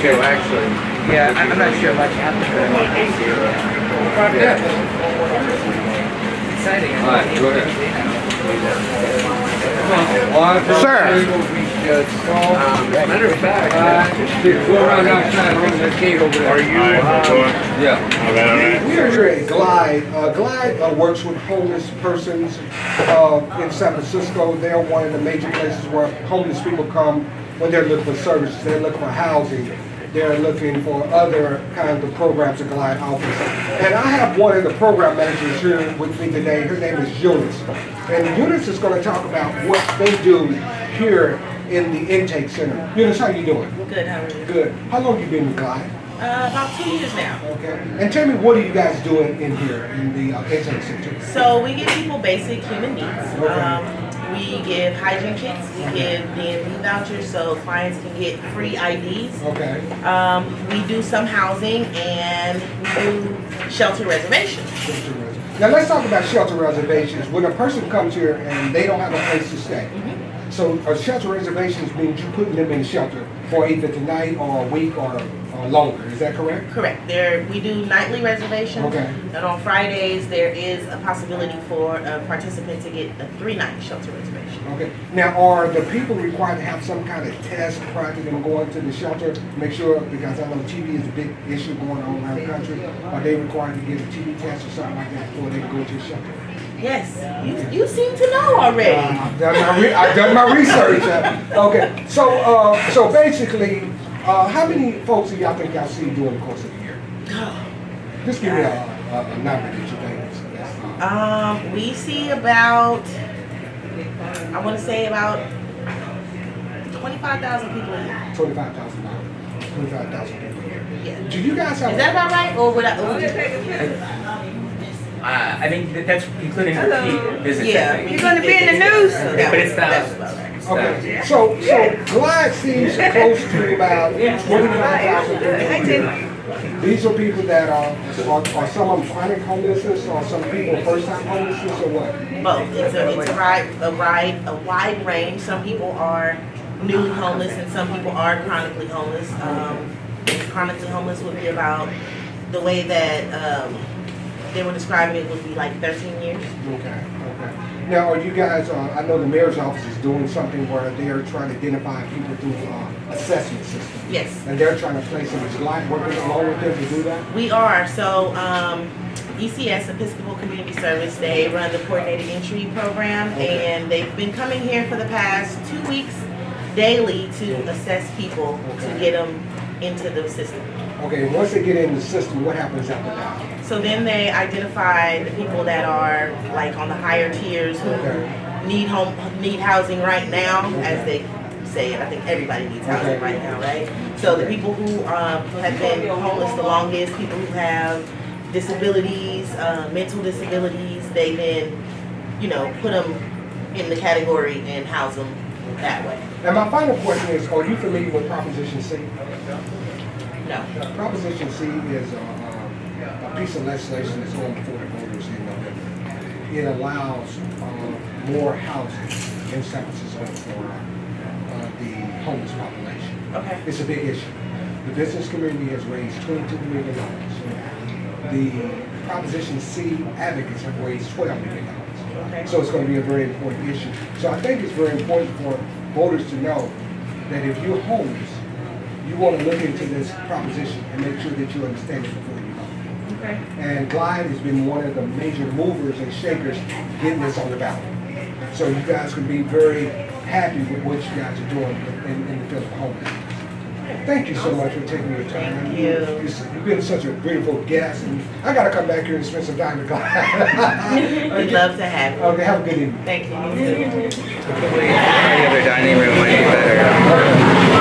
too, actually. Yeah, I'm not sure much happened. Yeah. Exciting. All right, go ahead. Sir. Matter of fact, go around outside, there's that gate over there. Are you? Yeah. We are here at Glide. Glide works with homeless persons in San Francisco. They're one of the major places where homeless people come when they're looking for services. They're looking for housing. They're looking for other kinds of programs that Glide offers. And I have one of the program managers here with me today. Her name is Eunice. And Eunice is going to talk about what they do here in the intake center. Eunice, how you doing? Good, how are you? Good. How long you been with Glide? About 2 years now. Okay. And tell me, what are you guys doing in here in the intake center? So we give people basic human needs. Okay. We give hygiene kits, we give D&B vouchers so clients can get free IDs. Okay. We do some housing and we do shelter reservations. Now let's talk about shelter reservations. When a person comes here and they don't have a place to stay, so shelter reservations means you're putting them in a shelter for either tonight or a week or longer. Is that correct? Correct. We do nightly reservations. Okay. And on Fridays there is a possibility for a participant to get a 3-night shelter reservation. Okay. Now, are the people required to have some kind of test prior to them going to the shelter? Make sure, because I know TB is a big issue going on around the country. Are they required to get a TB test or something like that before they go to the shelter? Yes. You seem to know already. I've done my research. Okay. So basically, how many folks do y'all think y'all see during the course of the year? Just give me a number that you think. We see about, I want to say about 25,000 people a year. 25,000 people a year. Yeah. Do you guys have? Is that about right? Or would I? I think that's including repeat visits. Yeah. You're going to be in the news. But it's thousands. Okay. So Glide seems close to about 25,000 people. These are people that are some of them chronic homelessness, or some people first-time homelessness, or what? Both. It's a wide range. Some people are newly homeless, and some people are chronically homeless. Chronically homeless would be about the way that they were describing it would be like 13 years. Okay. Now, are you guys? I know the mayor's office is doing something where they are trying to identify people through assessment system. Yes. And they're trying to place them. Is Glide working along with them to do that? We are. So ECS, Episcopal Community Service, they run the coordinated entry program, and they've been coming here for the past 2 weeks daily to assess people to get them into the system. Okay, once they get in the system, what happens after that? So then they identify the people that are like on the higher tiers who need housing right now, as they say it. I think everybody needs housing right now, right? So the people who have been homeless the longest, people who have disabilities, mental disabilities, they then, put them in the category and house them that way. And my final question is, are you familiar with Proposition C? No. Proposition C is a piece of legislation that's going before the voters in November. It allows more housing in San Francisco for the homeless population. Okay. It's a big issue. The business community has raised $22 million. The Proposition C advocates have raised $12 million. Okay. So it's going to be a very important issue. So I think it's very important for voters to know that if you're homeless, you want to look into this proposition and make sure that you understand it before you vote. Okay. And Glide has been one of the major movers and shakers getting this on the ballot. So you guys can be very happy with what you guys are doing in the field of homelessness. Thank you so much for taking your time. Thank you. You've been such a beautiful guest, and I got to come back here and spend some time with Glide. We'd love to have you. Okay, have a good evening. Thank you. Any other dining room might be better.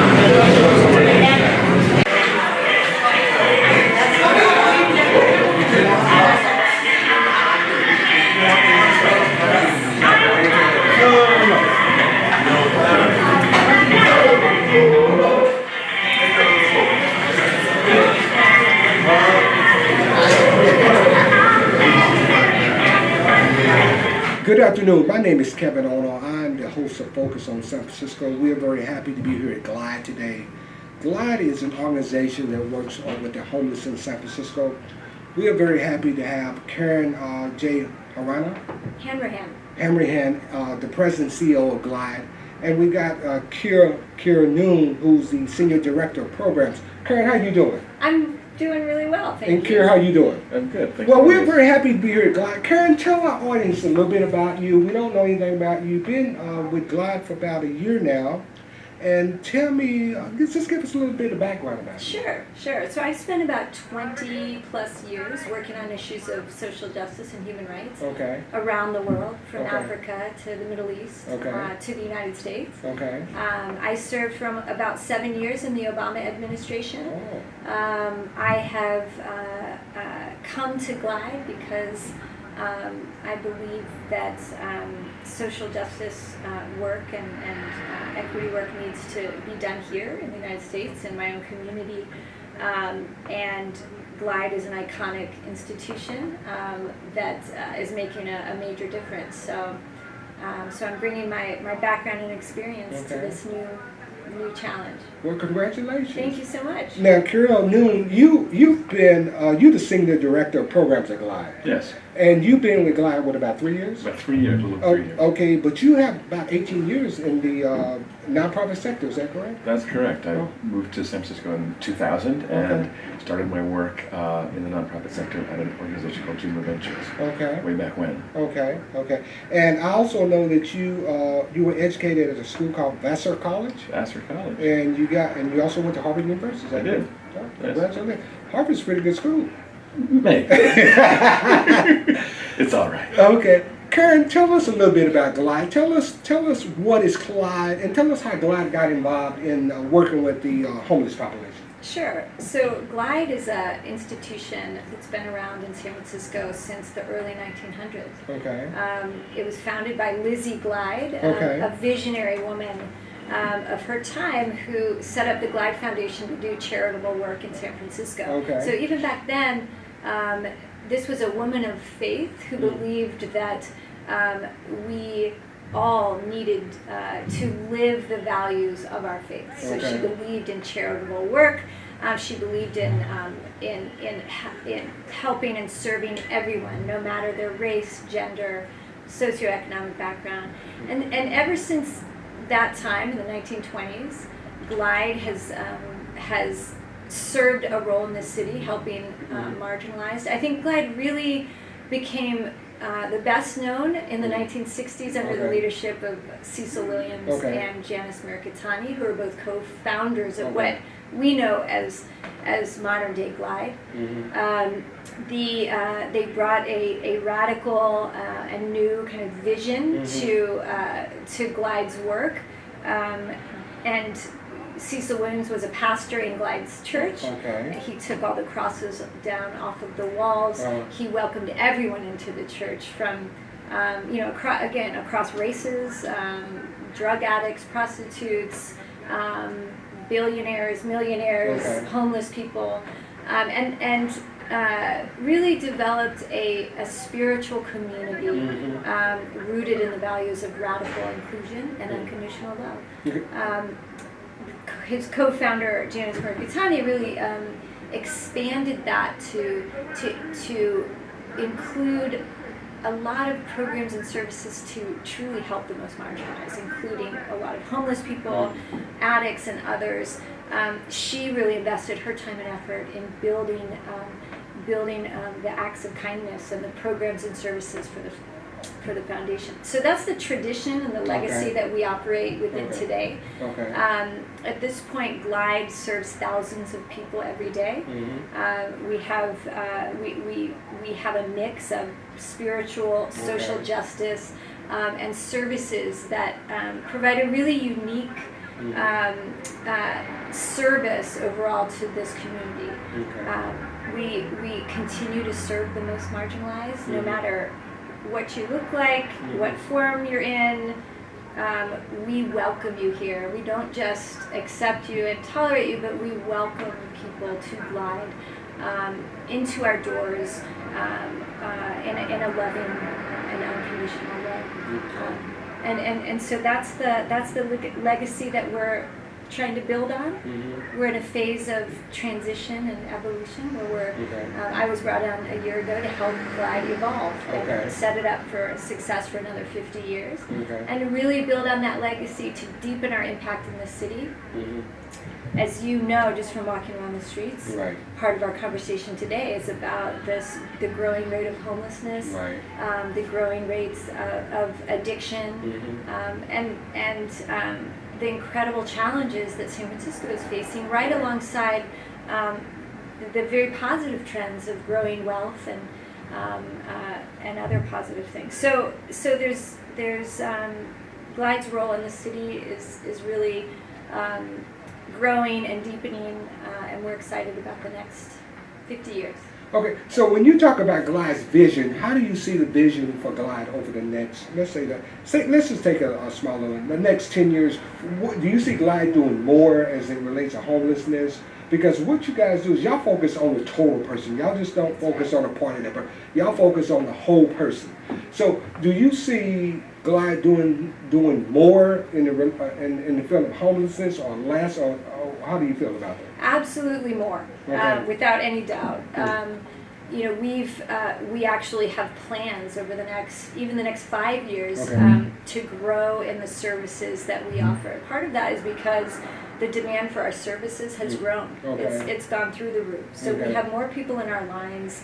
Good afternoon. My name is Kevin Ono. I'm the host of Focus on San Francisco. We are very happy to be here at Glide today. GLIDE is an organization that works with the homeless in San Francisco. We are very happy to have Karen J. Hanrahan, the president and CEO of GLIDE. And we got Kira Noon, who's the senior director of programs. Karen, how you doing? I'm doing really well, thank you. And Kira, how you doing? I'm good. Thank Well, you. we're very happy to be here at GLIDE. Karen, tell our audience a little bit about you. We don't know anything about you. You've been with GLIDE for about a year now. And tell me, just give us a little bit of background about you. Sure. So I've spent about 20 plus years working on issues of social justice and human rights Okay. around the world, from Okay. Africa to the Middle East Okay. to the United States. Okay. I served from about 7 years in the Obama administration. Oh. I have come to GLIDE because I believe that social justice work and equity work needs to be done here in the United States, in my own community. And GLIDE is an iconic institution that is making a major difference. So I'm bringing my background and experience to Okay. this new challenge. Well, congratulations. Thank you so much. Now, Kira Noon, you've been you the senior director of programs at GLIDE. Yes, And you've been with GLIDE, what, about 3 years? about 3 years, a little over 3 years. Okay, but you have about 18 years in the nonprofit sector, is that correct? That's correct. I Oh. moved to San Francisco in 2000 and started my work in the nonprofit sector at an organization called Junior Ventures Okay, way back when. okay. And I also know that you were educated at a school called Vassar College, Vassar College. and you also went to Harvard University, is that I did. correct? Oh, congratulations. Harvard's a pretty good school. Maybe. It's all right. Okay. Karen, tell us a little bit about GLIDE. Tell us what is GLIDE, and tell us how GLIDE got involved in working with the homeless population. Sure. So GLIDE is an institution that's been around in San Francisco since the early 1900s. Okay. It was founded by Lizzie Glide, Okay. a visionary woman of her time who set up the Glide Foundation to do charitable work in San Francisco. Okay. So even back then, this was a woman of faith who believed that we all needed to live the values of our faith. So she Okay. believed in charitable work. She believed in helping and serving everyone, no matter their race, gender, socioeconomic background. And ever since that time in the 1920s, GLIDE has served a role in the city, helping marginalized. I think GLIDE really became the best known in the 1960s under the Okay. leadership of Cecil Williams Okay. and Janice Mercatani, who are both co-founders of Okay. what we know as modern day GLIDE. They brought a radical and new kind of vision to GLIDE's work, and Cecil Williams was a pastor in GLIDE's church. Okay. He took all the crosses down off of the walls. He welcomed everyone into the church, from across races, drug addicts, prostitutes, billionaires, millionaires, Okay. homeless people, and really developed a spiritual community rooted in the values of radical inclusion and unconditional love. His co-founder Janice Mercatani really expanded that to include a lot of programs and services to truly help the most marginalized, including a lot of homeless people, addicts, and others. She really invested her time and effort in building the acts of kindness and the programs and services for the foundation. So that's the tradition and the legacy Okay. that we operate within Okay. today. Okay. At this point, GLIDE serves thousands of people every day. We have a mix of spiritual, social Okay. justice, and services that provide a really unique service overall to this community. We continue to serve the most marginalized, no matter what you look like, what form you're in. We welcome you here. We don't just accept you and tolerate you, but we welcome people to GLIDE into our doors in a loving and unconditional way. And so that's the legacy that we're trying to build on. Mhm. We're in a phase of transition and evolution where Okay. I was brought on a year ago to help Glide evolve Okay. and set it up for success for another 50 years. Okay. And to really build on that legacy to deepen our impact in the city. Mhm. As you know, just from walking around the streets, Right. part of our conversation today is about the growing rate of homelessness, Right. the growing rates of addiction, Mhm. and the incredible challenges that San Francisco is facing, right alongside the very positive trends of growing wealth and other positive things. So there's Glide's role in the city is really growing and deepening, and we're excited about the next 50 years. Okay, so when you talk about Glide's vision, how do you see the vision for Glide over the next, let's just take a smaller one, the next 10 years, do you see Glide doing more as it relates to homelessness? Because what you guys do is y'all focus on the total person. Y'all just don't focus on a part of that person. Y'all focus on the whole person. So do you see Glide doing more in the field of homelessness or less, or how do you feel about that? Absolutely more, Okay. without any doubt. We actually have plans over the next 5 years Okay. to grow in the services that we offer. Part of that is because the demand for our services has grown. Okay. It's gone through the roof. So Okay. we have more people in our lines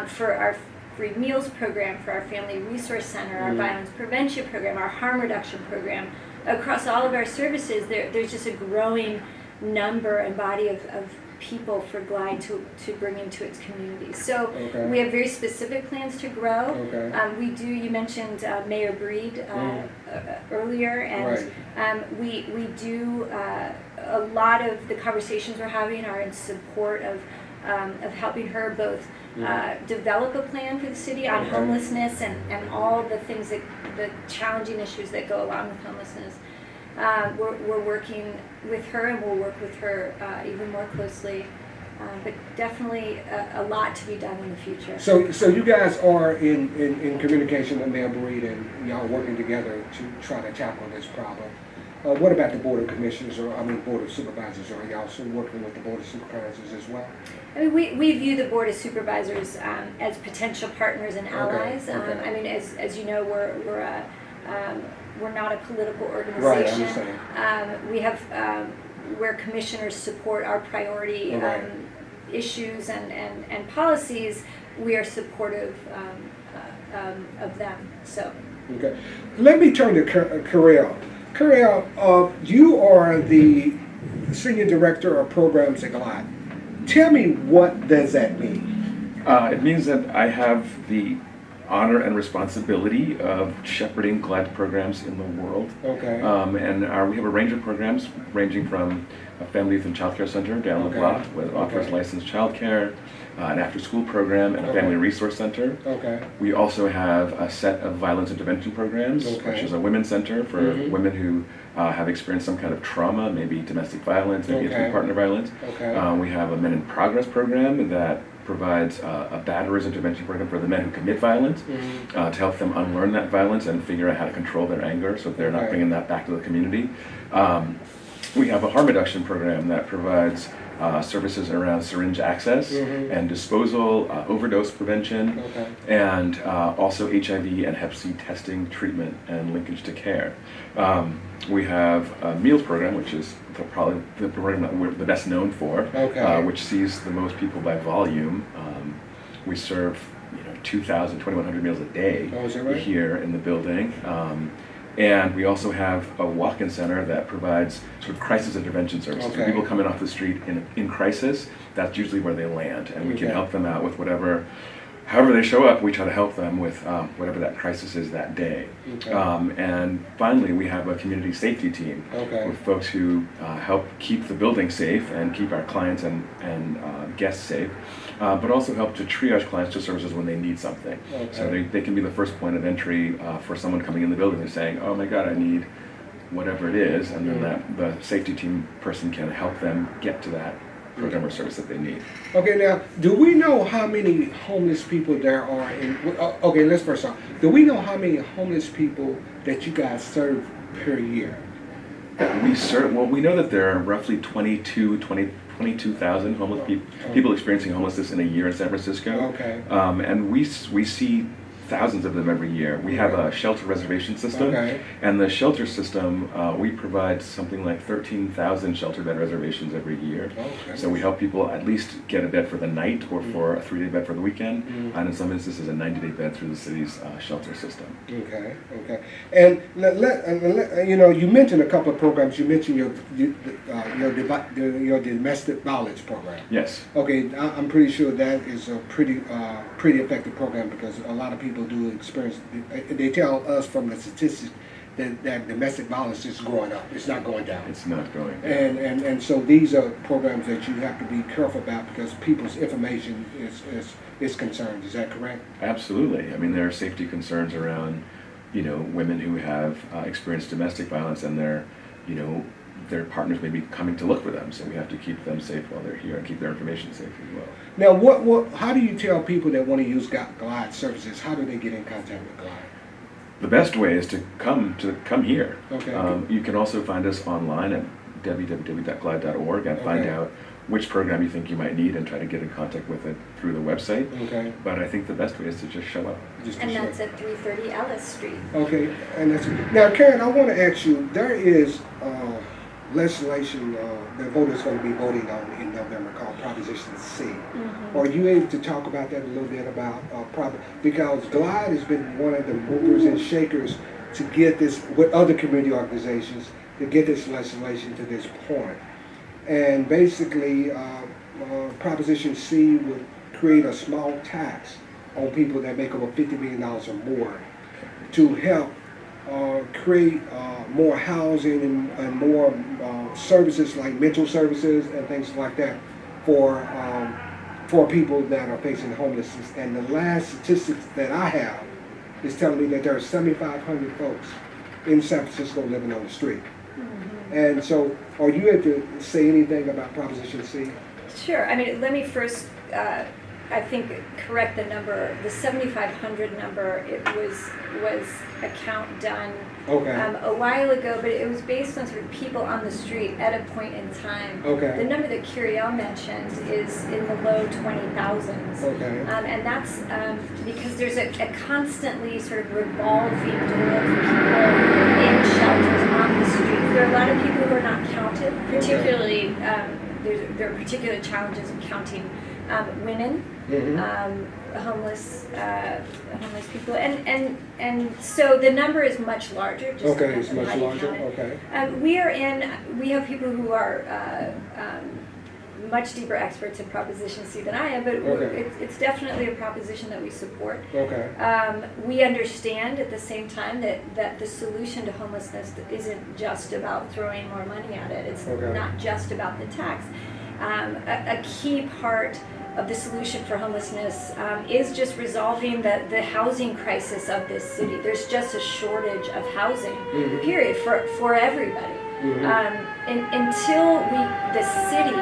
for our free meals program, for our family resource center, our violence prevention program, our harm reduction program. Across all of our services, there's just a growing number and body of people for Glide to bring into its communities. So Okay. we have very specific plans to grow. Okay. You mentioned Mayor Breed earlier, and we do a lot of the conversations we're having are in support of helping her both develop a plan for the city on homelessness and all the things the challenging issues that go along with homelessness. We're working with her, and we'll work with her even more closely. But definitely a lot to be done in the future. So you guys are in communication with Mayor Breed, and y'all working together to try to tackle this problem. What about the Board of Commissioners, Board of Supervisors? Are y'all also working with the Board of Supervisors as well? I mean, we view the Board of Supervisors as potential partners and allies. Okay. As you know, we're not a political organization. Right, I understand. We have where commissioners support our priority Right. issues and policies. We are supportive of them. So. Okay. Let me turn to Karel. Karel, you are the Senior Director of Programs at Glide. Tell me, what does that mean? It means that I have the honor and responsibility of shepherding Glide programs in the world. Okay. We have a range of programs ranging from a family youth and child care center down the block that offers licensed child care, an after-school program, and a family resource center. Okay. We also have a set of violence intervention programs, which is a women's center for women who have experienced some kind of trauma, maybe domestic violence, maybe intimate partner violence. Okay. We have a Men in Progress program that provides a batterers intervention program for the men who commit violence to help them unlearn that violence and figure out how to control their anger so they're not bringing that back to the community. We have a harm reduction program that provides services around syringe access and disposal, overdose prevention, and also HIV and Hep C testing, treatment, and linkage to care. We have a meals program, which is probably the program that we're the best known for, which sees the most people by volume. We serve 2,000, 2,100 meals a day here in the building. And we also have a walk-in center that provides sort of crisis intervention services. When people come in off the street in crisis, that's usually where they land, and we can help them out with however they show up. We try to help them with whatever that crisis is that day. And finally, we have a community safety team with folks who help keep the building safe and keep our clients and guests safe, but also help to triage clients to services when they need something. So they can be the first point of entry for someone coming in the building and saying, oh my God, I need whatever it is, and then the safety team person can help them get to that program or service that they need. Okay, now, do we know how many homeless people there are let's first off, do we know how many homeless people that you guys serve per year? that we know that there are roughly 22,000 homeless people experiencing homelessness in a year in San Francisco. Okay. And we see thousands of them every year. We have a shelter reservation system, Okay. and the shelter system, we provide something like 13,000 shelter bed reservations every year. Okay. So we help people at least get a bed for the night or for a 3-day bed for the weekend, and in some instances a 90-day bed through the city's shelter system. Okay, okay. And you mentioned a couple of programs. You mentioned your domestic violence program. Yes. Okay, I'm pretty sure that is a pretty effective program because a lot of people do experience. They tell us from the statistics that domestic violence is growing up. It's not going down. It's not going down. And so these are programs that you have to be careful about because people's information is concerned. Is that correct? Absolutely. I mean, there are safety concerns around, women who have experienced domestic violence and their partners may be coming to look for them. So we have to keep them safe while they're here and keep their information safe as well. Now, how do you tell people that want to use Glide services? How do they get in contact with Glide? The best way is to come here. Okay. You can also find us online at www.glide.org and find Okay. out which program you think you might need and try to get in contact with it through the website. Okay. But I think the best way is to just show up. And that's at 330 Ellis Street. Okay, and that's now, Karen. I want to ask you. There is legislation the voters going to be voting on in November called Proposition C. Mm-hmm. Are you able to talk about that a little bit about because Glide has been one of the movers and shakers to get this with other community organizations to get this legislation to this point. And basically, Proposition C would create a small tax on people that make over $50 million or more to help create more housing and more services like mental services and things like that for people that are facing homelessness. And the last statistics that I have is telling me that there are 7,500 folks in San Francisco living on the street. Mm-hmm. And so, are you able to say anything about Proposition C? Sure. I mean, let me first, I think, correct the number. The 7,500 number, it was a count done a while ago, but it was based on sort of people on the street at a point in time. Okay. The number that Curiel mentioned is in the low 20,000s. Okay. And that's because there's a constantly sort of revolving door of people in shelters on the street. There are a lot of people who are not counted, particularly, there are particular challenges in counting women, homeless people, and so the number is much larger. Just It's much how you larger. count it. Okay. We have people who are much deeper experts in Proposition C than I am, but it's definitely a proposition that we support. Okay. We understand at the same time that the solution to homelessness isn't just about throwing more money at it. It's not just about the tax. A key part of the solution for homelessness is just resolving the housing crisis of this city. There's just a shortage of housing, period, for everybody. Until the city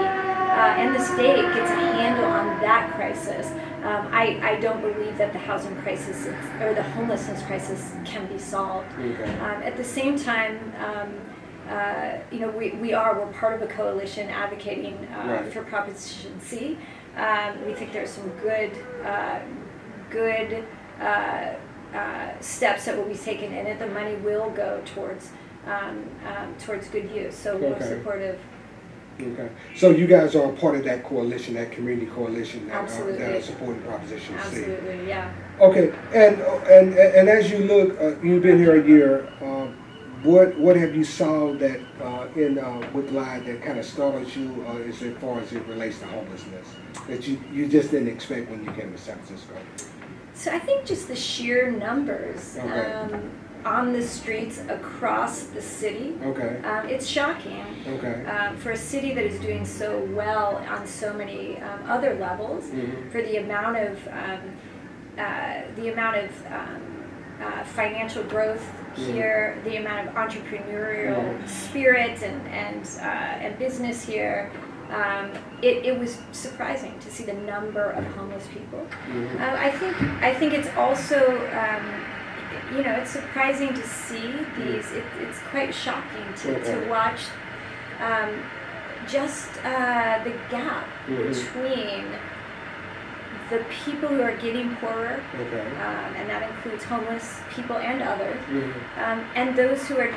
and the state gets a handle on that crisis, I don't believe that the housing crisis or the homelessness crisis can be solved. At the same time, we're part of a coalition advocating for Proposition C. We think there's some good steps that will be taken in it. The money will go towards good use. So we're supportive. Okay. So you guys are a part of that coalition, that community coalition that are supporting Proposition C. Absolutely, yeah. Okay. And as you look, you've been here a year. What have you saw that with Glide that kind of startled you as far as it relates to homelessness that you just didn't expect when you came to San Francisco? So I think just the sheer numbers on the streets across the city. Okay. It's shocking. Okay. For a city that is doing so well on so many other levels, for the amount of financial growth here, the amount of entrepreneurial spirit and business here, it was surprising to see the number of homeless people. I think it's also you know, it's surprising to see these. It's quite shocking to watch just the gap between the people who are getting poorer, and that includes homeless people and others, and those who are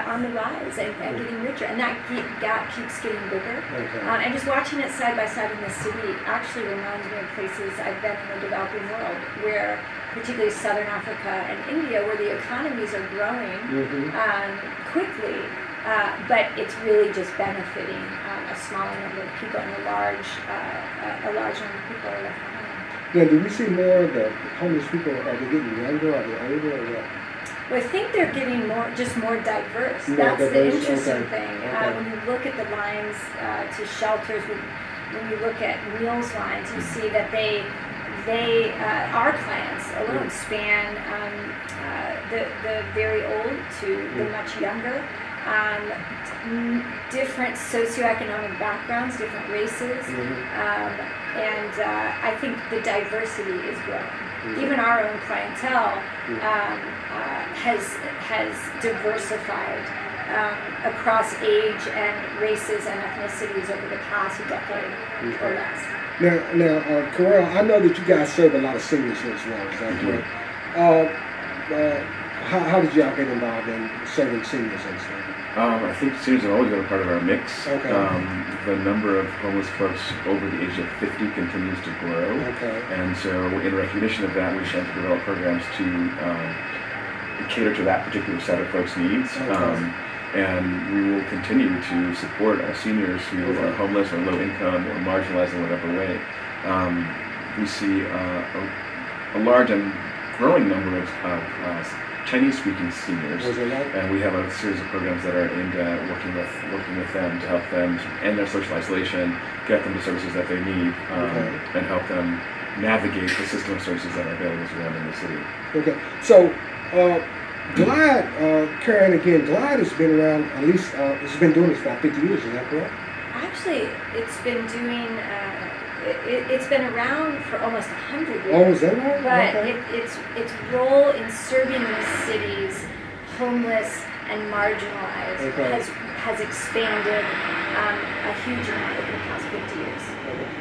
on the rise and getting richer, and that gap keeps getting bigger. And just watching it side by side in the city actually reminds me of places I've been in the developing world, where particularly Southern Africa and India, where the economies are growing quickly, but it's really just benefiting a smaller number of people, and a large number of people are left behind. Now, do we see more of the homeless people? Are they getting younger? Are they older? Or what? Well, I think they're getting more diverse. More That's diverse, the interesting okay. thing. Okay. When you look at the lines to shelters, when you look at meals lines, you see that they our clients alone span the very old to the much younger, different socioeconomic backgrounds, different races, and I think the diversity is growing. Even our own clientele has diversified across age and races and ethnicities over the past decade or less. Now, Carol, I know that you guys serve a lot of seniors here as well. Is that correct? How did y'all get involved in serving seniors and stuff? I think seniors have always been a part of our mix. Okay. The number of homeless folks over the age of 50 continues to grow. Okay. And so in recognition of that, we try to develop programs to cater to that particular set of folks' needs. Okay. And we will continue to support our seniors who are homeless or low income or marginalized in whatever way. We see a large and growing number of Chinese-speaking seniors, and we have a series of programs that are aimed at working with them to help them end their social isolation, get them the services that they need, and help them navigate the system of services that are available to them in the city. Okay, so GLIDE, Karen, again, GLIDE has been around, at least it's been doing this for about 50 years, is that correct? Actually, it's been doing. It's been around for almost 100 years. Oh, is that right? But Okay. its role in serving the city's homeless and marginalized has expanded a huge amount over the past 50 years.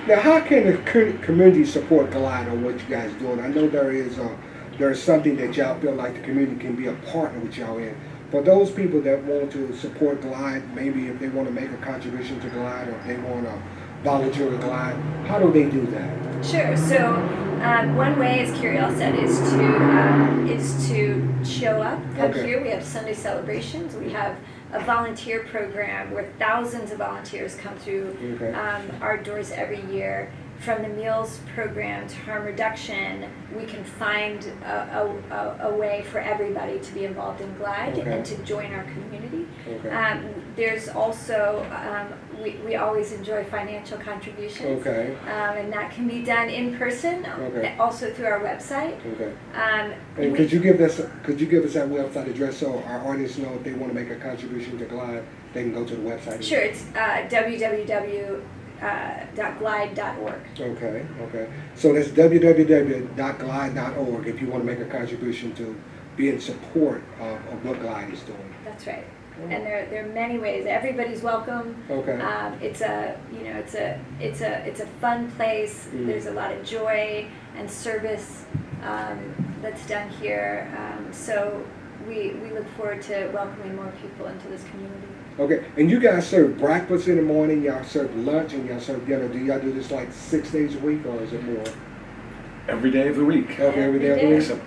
Now, how can the community support GLIDE on what you guys are doing? I know there's something that y'all feel like the community can be a partner with y'all in. For those people that want to support GLIDE, maybe if they want to make a contribution to GLIDE, or if they want to volunteer with GLIDE, how do they do that? Sure. So one way, as Curiel said, is to show up, come here. We have Sunday celebrations. We have a volunteer program where thousands of volunteers come through our doors every year. From the meals program to harm reduction, we can find a way for everybody to be involved in GLIDE and to join our community. There's also, we always enjoy financial contributions, and that can be done in person, also through our website. And could you give us that website address so our audience know if they want to make a contribution to GLIDE, they can go to the website? Sure, it's www.glide.org. Okay. So that's www.glide.org if you want to make a contribution to be in support of what GLIDE is doing. That's right. And there are many ways. Everybody's welcome. It's a fun place. There's a lot of joy and service that's done here. So we look forward to welcoming more people into this community. Okay, and you guys serve breakfast in the morning, y'all serve lunch, and y'all serve dinner. Do y'all do this like 6 days a week, or is it more? Every day of the week. Every day of the week? Except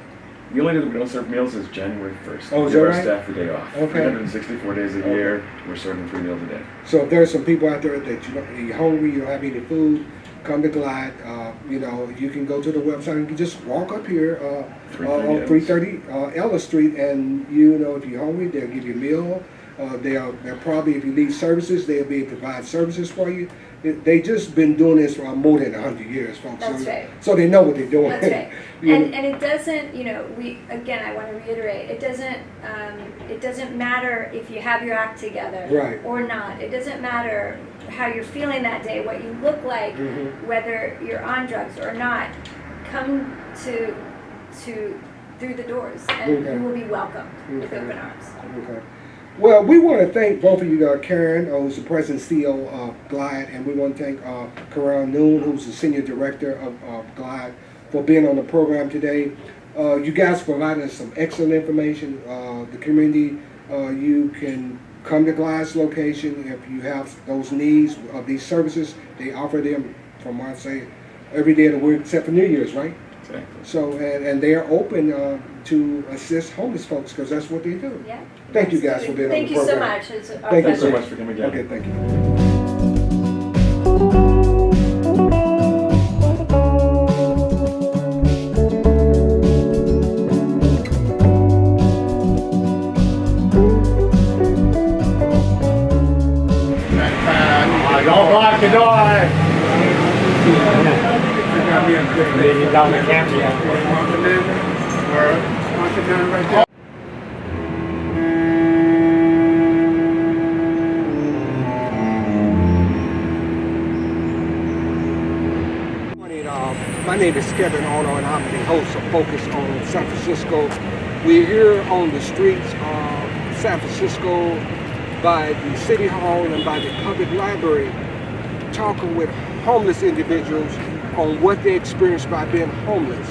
the only day that we don't serve meals is January 1st. Oh, is we give that our right? staff the day off. 364 days a year, we're serving 3 meals a day. So if there's some people out there that you're hungry, you don't have any food, come to GLIDE. You can go to the website and you can just walk up here on 330 Ellis Street, and if you're hungry, they'll give you a meal. They'll probably, if you need services, they'll be able to provide services for you. They just been doing this for more than 100 years, folks. That's right. So they know what they're doing. That's right. And it doesn't, I want to reiterate, it doesn't matter if you have your act together or not. It doesn't matter how you're feeling that day, what you look like, whether you're on drugs or not. Come to through the doors, and Okay. you will be welcomed with Okay. open arms. Okay. Well, we want to thank both of you, Karen, who's the president and CEO of Glide, and we want to thank Karan Noon, who's the senior director of Glide, for being on the program today. You guys provided us some excellent information. The community, you can come to Glide's location if you have those needs of these services. They offer them, from what I say, every day of the week except for New Year's, right? Exactly. So, and they are open to assist homeless folks because that's what they do. Yeah. Thank you guys for being Thank on the you so program. much. It's our Thank you Thanks so pleasure. much for coming down. Okay, thank you. Don't block the door. Leading down the campus. Right there. My name is Kevin Ono, and I'm the host of Focus on San Francisco. We're here on the streets of San Francisco by the City Hall and by the public library, talking with homeless individuals on what they experienced by being homeless.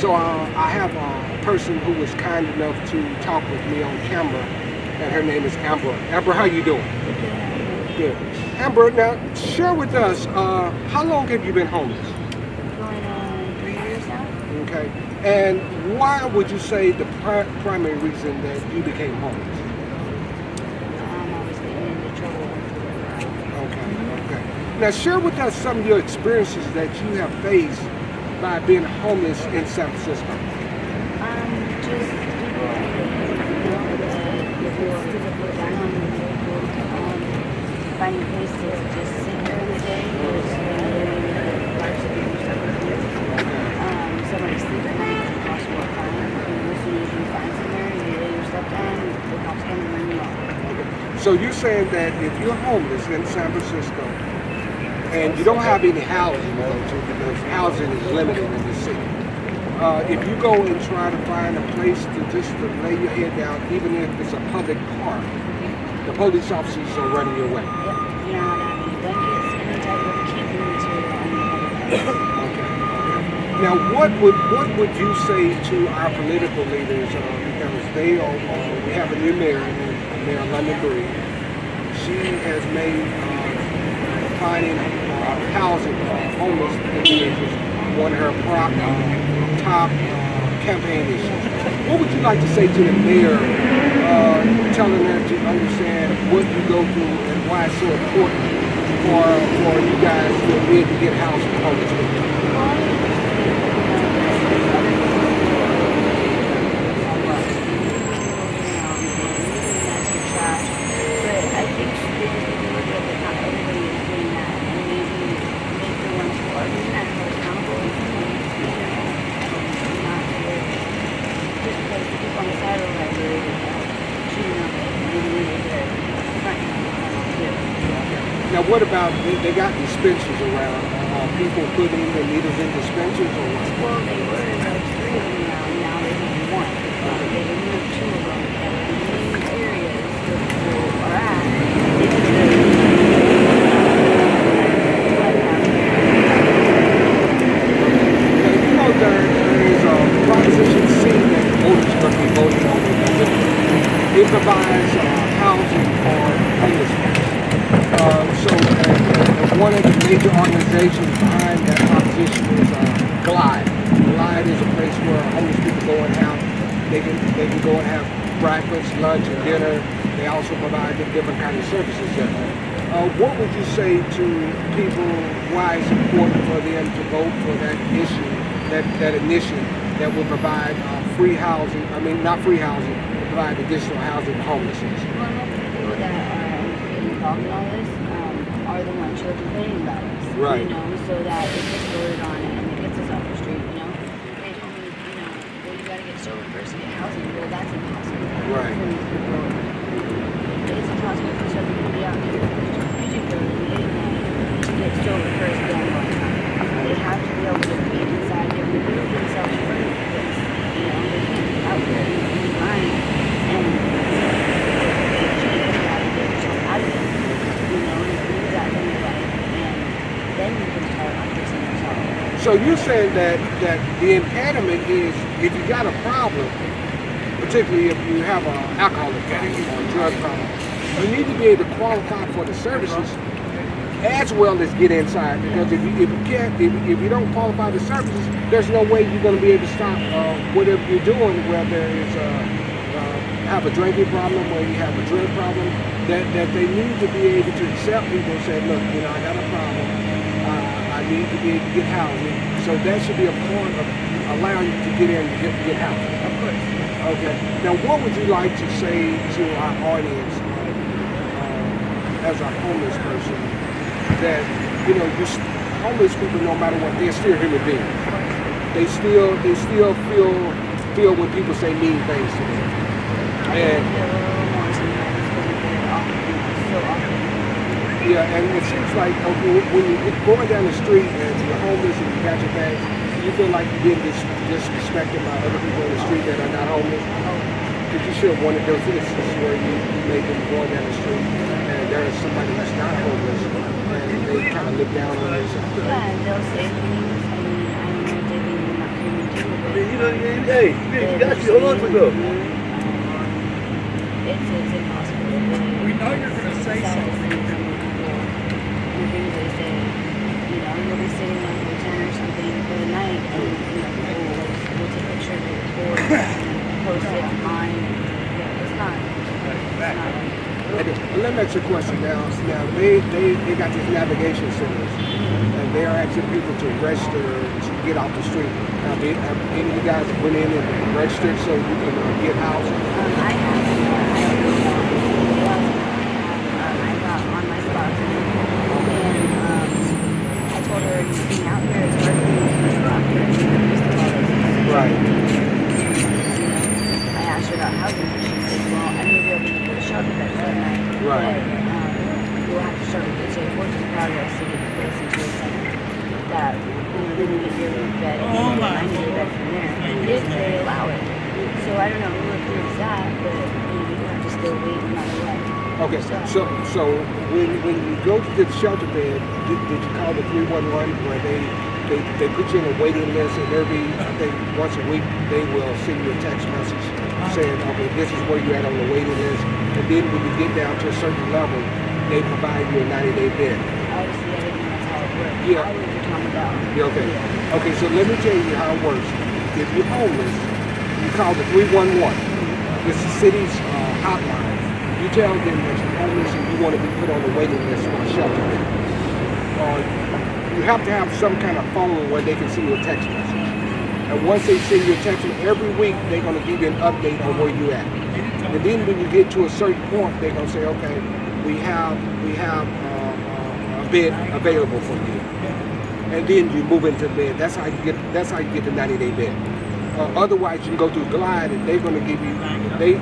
So I have a person who was kind enough to talk with me on camera, and her name is Amber. Amber, how you doing? Good. Amber, now share with us, how long have you been homeless? Going on 3 years now. Okay. And why would you say the primary reason that you became homeless? I was getting into trouble. Okay. Now share with us some of your experiences that you have faced by being homeless in San Francisco. Just people, finding places to just sit during the day. Somebody sleep at night, it's impossible to find. As soon as you find somewhere, you lay your stuff down, the cops come and bring you off. So you're saying that if you're homeless in San Francisco and you don't have any housing to go to because housing is limited in the city, if you go and try to find a place to lay your head down, even if it's a public park, the police officers are running your way. Yep, you're not having any blankets, any type of camping material on your Okay. Now, what would you say to our political leaders? Because they are, we have a new mayor, Mayor London Breed. She has made finding housing for homeless individuals one of her top campaign issues. What would you like to say to the mayor, telling her to understand what you go through and why it's so important for you guys to be able to get housing for homeless people? Now, what about, they got dispensers around, people putting the needles in dispensers or what? Well, they were like 3 of them now there's only 1. They removed 2 of them in the areas where people are at. They just You know, there is a Proposition C that voters are going to be voting on. It provides housing for homeless folks. One of the major organizations behind that proposition is Glide. Glide is a place where homeless people go and they can go and have breakfast, lunch, and dinner. They also provide different kinds of services there. What would you say to people why it's important for them to vote for that issue, that initiative that will provide free housing? I mean, not free housing, but provide additional housing for homelessness. Well, most of the people that are involved in all this are the ones who are complaining about us. Right. You know, so that it gets voted on and it gets us off the street, you know. They told me, well, you gotta get sober first to get housing. Well, that's impossible. Right. For these people. It's impossible for somebody to be out here particularly late at night to get sober first, then work. They have to be able to be inside, they have to prove themselves first. You know, they can't So you're saying that the impediment is if you got a problem, particularly if you have an alcoholic problem or a drug problem, you need to be able to qualify for the services as well as get inside. Because if you don't qualify the services, there's no way you're going to be able to stop whatever you're doing, whether it's have a drinking problem or you have a drug problem. That they need to be able to accept people and say, look, you know, I got a problem. I need to be able to get housing. So that should be a part of allowing you to get in and get housing. Of course. Okay. Now, what would you like to say to our audience as a homeless person that, you know, homeless people, no matter what, they're still human beings. They still feel when people say mean things to them. And yeah, and it seems like when you're going down the street and you're homeless and you got your bags, you feel like you're getting disrespected by other people in the street that are not homeless. Because you should have one of those instances where you may be going down the street and there is somebody that's not homeless and they kind of look down on you. Yeah, and they'll say things. I mean, I know they're not human too, but Hey, you got you. Hold on to go. it's impossible. We know you're going to say something. The things they say, you know, you'll be sitting on a hotel or something for the night, and you know, people will take pictures of your board and post it online. It's not. Okay, well, let me ask you a question now. Now they got these navigation centers, and they're asking people to register to get off the street. Now, have any of you guys went in and registered so you can get housing? I have. I got on my spot, and I told her being out here is hard for me to go out here. Right. I asked her about housing, and she said, "Well, I may be able to put a shelter bed for the night, Right. but we'll have to start with it's a work in progress to get the place into a center that then we get your bed and I need a bed from there if they allow it. So I don't know who approves that, but you have to still wait no matter what." Okay, so when you go to the shelter bed, did you call the 311 where they put you in a waiting list, and I think once a week they will send you a text message saying, okay, this is where you're at on the waiting list, and then when you get down to a certain level, they provide you a 90-day bed. Obviously, I didn't know that's how it works. Yeah. I know what you're talking about. Yeah, okay. Okay, so let me tell you how it works. If you're homeless, you call the 311. It's the city's hotline. You tell them that you're homeless and you want to be put on the waiting list for a shelter. You have to have some kind of phone where they can send you a text message. And once they send you a text message, every week they're going to give you an update on where you're at. And then when you get to a certain point, they're going to say, okay, we have a bed available for you. And then you move into the bed. That's how you get the 90-day bed. Otherwise, you can go through Glide, and they're going to give you.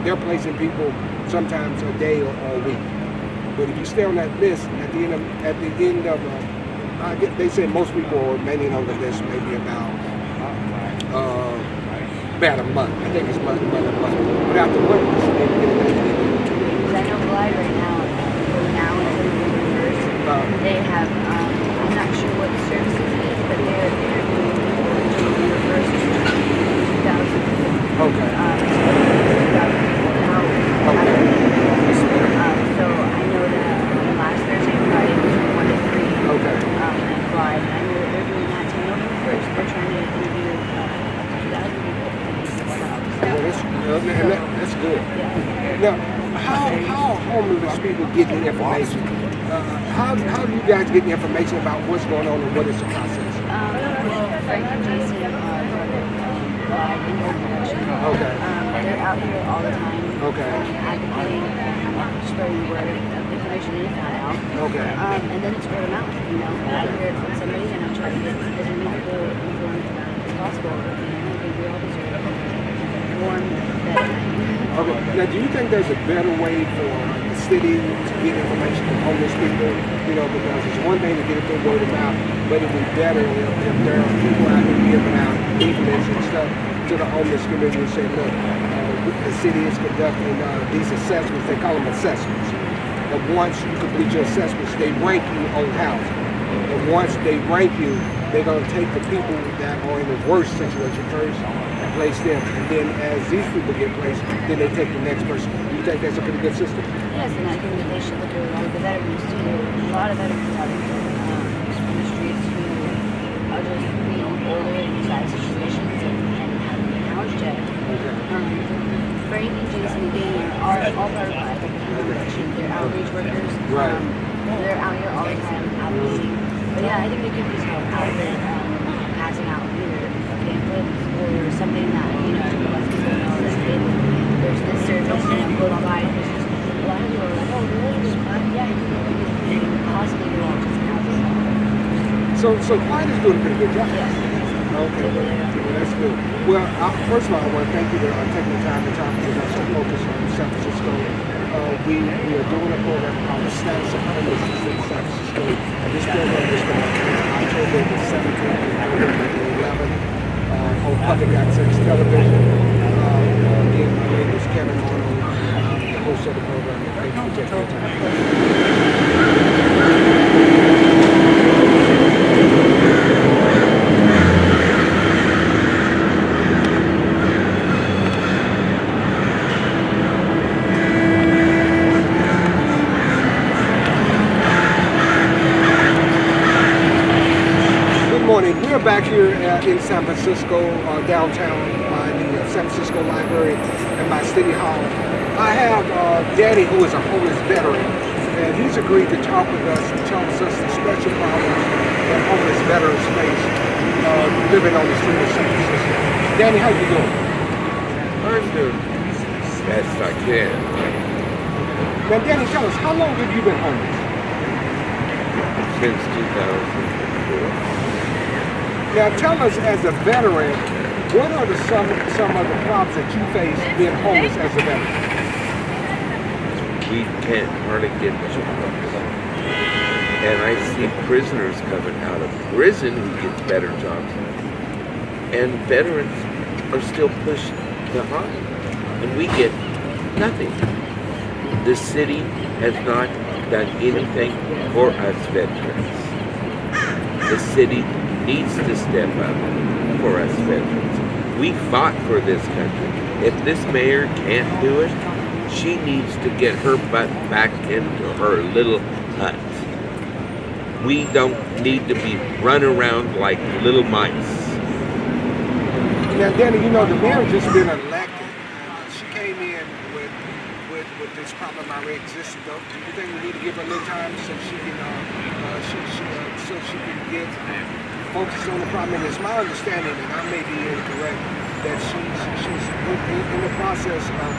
They're placing people sometimes a day or a week. But if you stay on that list, at the end of they say most people are remaining on the list maybe about a month. I think it's about a month. But after one month, they get a 90-day bed. Because I know Glide right now, from now until November 1st, they have, I'm not sure what the services is, but they're doing November 1st, 2,000. Okay. 2,000 so I know that last Thursday and Friday was 1 to 3. Okay. And Glide, and I know that they're doing that till November 1st. They're trying to interview 2,000 people. That's good. Now, how homeless people get the information? How do you guys get the information about what's going on and what is the process? Frank and Jason are Glide and Home Connection. Okay. They're out here all the time. Okay. Advocating, spreading the word of information they found out. Okay. And then it's word of mouth, you know. I hear it from somebody and I'm trying to get as many people informed as possible. I think we all deserve warm bed at night. Okay. Now, do you think there's a better way for the city to get information to homeless people? You know, because it's one thing to get it through word of mouth, but it'd be better if there are people out there giving out leaflets and stuff to the homeless community and say, look, the city is conducting these assessments. They call them assessments. And once you complete your assessments, they rank you on housing. And once they rank you, they're going to take the people that are in the worst situation first and place them. And then as these people get placed, then they take the next person. Do you think that's a pretty good system? Yes, and I think that they should look at a lot of the veterans too. A lot of veterans out there from the streets who are just older in sad situations and haven't been housed yet. Frank and Jason and Danny are all part of my organization. They're outreach workers. Right. They're out here all the time outreaching. But yeah, I think there could be some out there passing out either pamphlets or something that, lets people know that there's this service and go by. A lot of people are like, oh, really? Yeah, you can possibly do all just housing. So Clyde is doing a pretty good job. Yes. Okay, well, that's good. Well, first of all, I want to thank you for taking the time to talk to us so focused on San Francisco. We are doing a program called The Status of Homelessness in San Francisco. And this program is from October the 17th to November the 11th on public access television. Again, my name is Kevin Arnold, the host of the program. Thank you for taking the time. We're back here in San Francisco, downtown, by the San Francisco Library and by City Hall. I have Danny, who is a homeless veteran, and he's agreed to talk with us and tell us the special problems that homeless veterans face living on the street of San Francisco. Danny, how you doing? I'm doing best I can. Now, Danny, tell us, how long have you been homeless? Since 2004. Now, tell us, as a veteran, what are some of the problems that you face being homeless as a veteran? We can't hardly get jobs. And I see prisoners coming out of prison who get better jobs. And veterans are still pushed behind. And we get nothing. The city has not done anything for us veterans. The city needs to step up for us veterans. We fought for this country. If this mayor can't do it, she needs to get her butt back into her little hut. We don't need to be run around like little mice. Now, Danny, the mayor just been elected. She came in with this problem already existing. Do you think we need to give her a little time so she can get focused on the problem? And it's my understanding, and I may be incorrect, that she's in the process of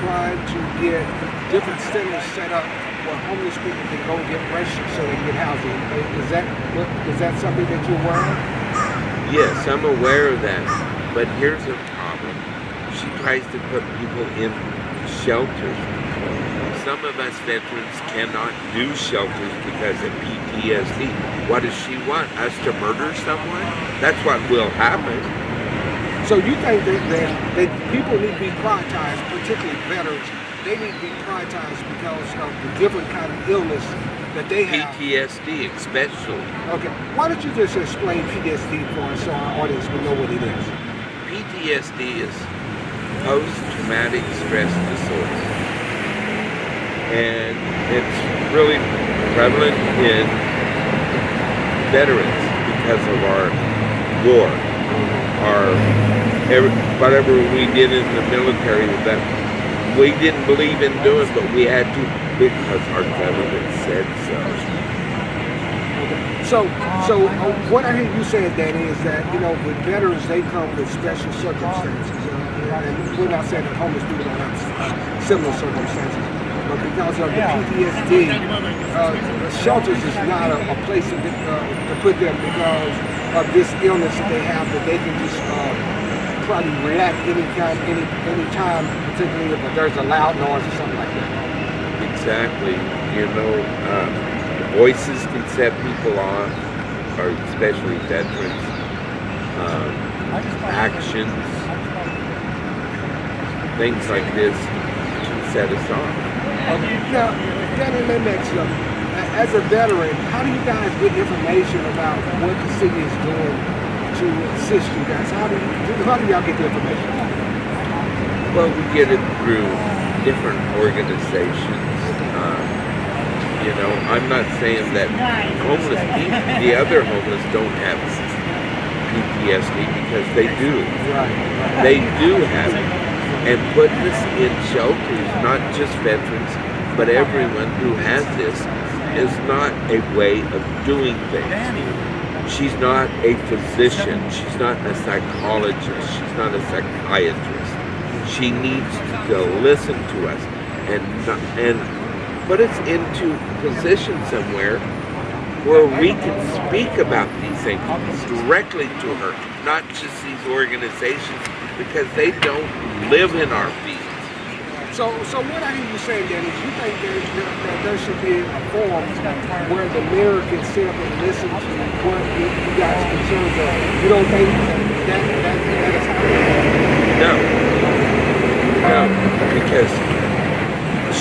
trying to get different centers set up where homeless people can go get registered so they can get housing. Is that something that you're aware of? Yes, I'm aware of that. But here's the problem. She tries to put people in shelters. Some of us veterans cannot do shelters because of PTSD. What does she want? Us to murder someone? That's what will happen. So you think that people need to be prioritized, particularly veterans, they need to be prioritized because of the different kind of illness that they have. PTSD especially. Okay, why don't you just explain PTSD for us so our audience will know what it is? PTSD is post-traumatic stress disorder. And it's really prevalent in veterans because of our war, whatever we did in the military that we didn't believe in doing, but we had to because our government said so. So what I hear you saying, Danny, is that with veterans they come with special circumstances, and we're not saying that homeless people don't have similar circumstances. But because of the PTSD, shelters is not a place to put them because of this illness that they have, that they can just probably react any time, particularly if there's a loud noise or something like that. Exactly. Voices can set people off, or especially veterans. Actions, things like this can set us off. Now, Danny, let me ask you, as a veteran, how do you guys get information about what the city is doing to assist you guys? How do y'all get the information? Well, we get it through different organizations. You know, I'm not saying that homeless people, the other homeless don't have PTSD, because they do. Right. They do have it. And putting us in shelters, not just veterans, but everyone who has this, is not a way of doing things. She's not a physician. She's not a psychologist. She's not a psychiatrist. She needs to listen to us and put us into position somewhere where we can speak about these things directly to her, not just these organizations, because they don't live in our fields. So what I hear you saying then is you think that there should be a forum where the mayor can sit up and listen to what you guys' concerns are. You don't think that is happening? No, because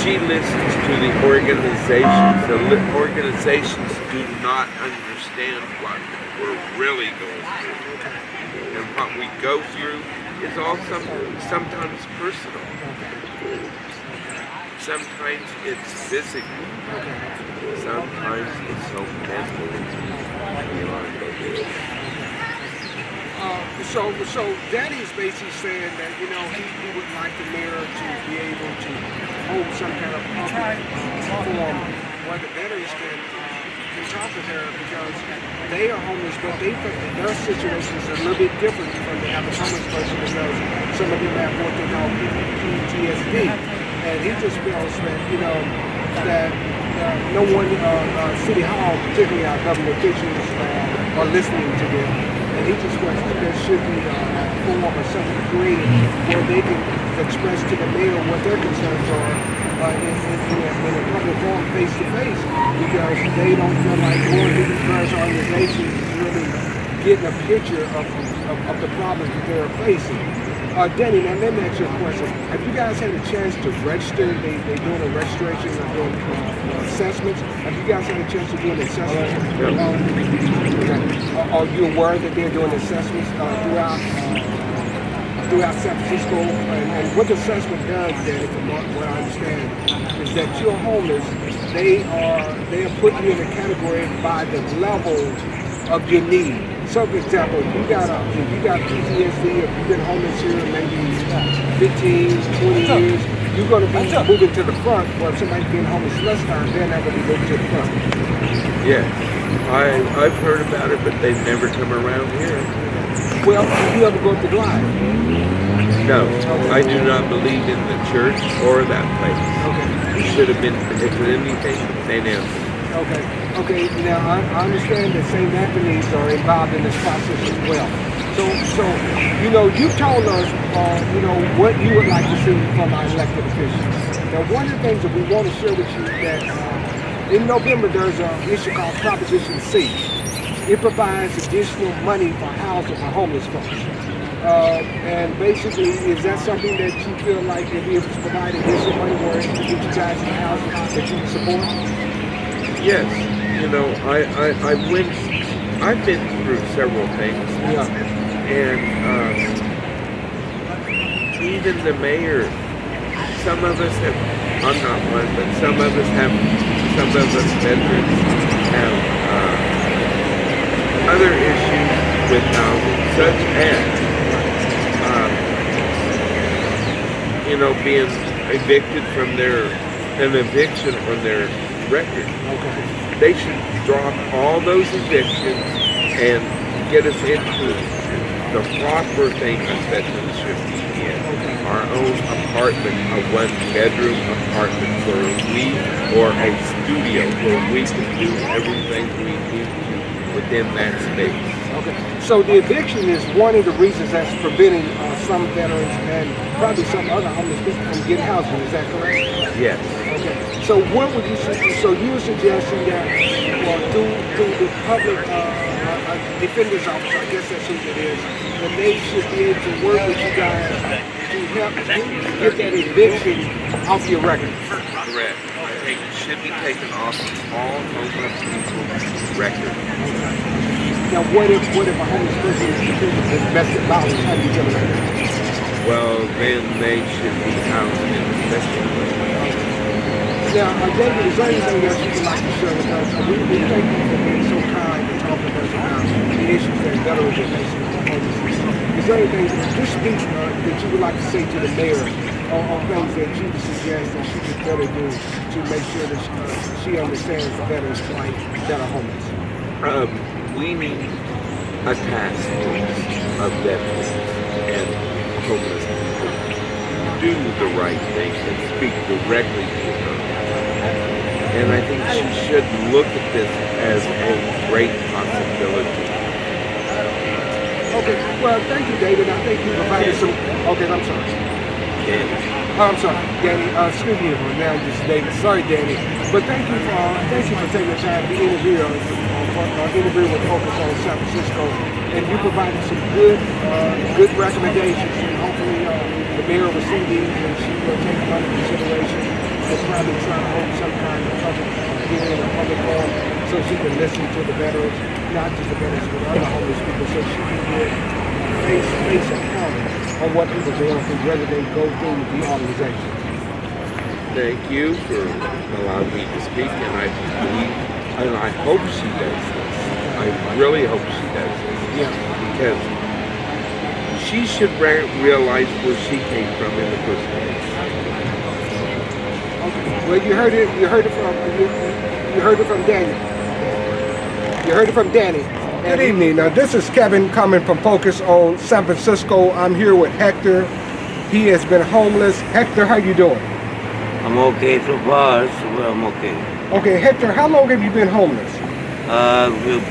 she listens to the organizations. The organizations do not understand what we're really going through. And what we go through is all sometimes personal. Sometimes it's physical. Sometimes it's so mental. So Danny's basically saying that, you know, he would like the mayor to be able to hold some kind of public forum where the veterans can talk with her, because they are homeless, but they think that their situation is a little bit different from the average homeless person, because some of them have what they call PTSD. And he just feels that, you know, that no one, City Hall, particularly our government officials, are listening to them. And he just feels that there should be a forum or something created where they can express to the mayor what their concerns are in a public forum, face to face, because they don't feel like going to these various organizations is really getting a picture of the problems that they're facing. Danny, now let me ask you a question. Have you guys had a chance to register? They're doing a registration or doing assessments. Have you guys had a chance to do an assessment? Are you aware that they're doing assessments throughout San Francisco? And what the assessment does, Danny, from what I understand, is that you're homeless. They are putting you in a category by the level of your need. So, for example, if you got PTSD, if you've been homeless here maybe 15, 20 years, you're going to be moving to the front, where if somebody's been homeless less time, they're not going to be moving to the front. Yes, I've heard about it, but they've never come around here. Well, do you ever go to Glide? No, I do not believe in the church or that place. Okay. It should have been, if anything, St. Anthony. Okay. Now I understand that St. Anthony's are involved in this process as well. So you know, you told us, you know, what you would like to see from our elected officials. Now, one of the things that we want to share with you that in November there's an issue called Proposition C. It provides additional money for housing for homeless folks. And basically, is that something that you feel like if it was provided additional money where it could get you guys in housing that you would support? Yes, you know, I've been through several things, and even the mayor, some of us have, I'm not one, but some of us veterans have other issues with housing, such as, you know, being evicted from an eviction on their record. They should drop all those evictions and get us into the proper thing that veterans should be in. Our own apartment, a one-bedroom apartment or a studio where we can do everything we need to within that space. Okay. So the eviction is one of the reasons that's preventing some veterans and probably some other homeless people from getting housing. Is that correct? Yes. Okay. So what would you suggest? So you were suggesting that, well, through the public defender's office, I guess that's who it is, that they should be able to work with you guys to help get that eviction off your record. Correct. I think should be taken off all homeless people's record. Now, what if a homeless person is domestic violence? How do you deal with that? Well, then they should be housed in a special place. Now, David, is there anything else you would like to share with us? We thank you for being so kind and talking to us about the issues that veterans are facing with homelessness. Is there anything, just speak, that you would like to say to the mayor on things that you would suggest that she could better do to make sure that she understands the veterans' plight that are homeless? We need a task force of veterans and homeless people do the right thing and speak directly to her. And I think she should look at this as a great possibility. Okay, well, thank you, David. I thank you for finding some. Okay, I'm sorry. I'm sorry, Danny. Excuse me for now, just David. Sorry, Danny. But thank you for taking the time to interview with Focus on San Francisco, and you provided some good recommendations, and hopefully the mayor will see these and she will take them under consideration and probably try to hold some kind of public hearing or public forum so she can listen to the veterans, not just the veterans, but other homeless people, so she can get face account on what people are going through, whether they go through the organization. Thank you for allowing me to speak, and I believe, and I hope she does this. I really hope she does this. Yeah. Because she should realize where she came from in the first place. Okay. Well, you heard it from Danny. You heard it from Danny. Good evening. Now, this is Kevin coming from Focus on San Francisco. I'm here with Hector. He has been homeless. Hector, how you doing? I'm okay so far, so I'm okay. Okay, Hector, how long have you been homeless?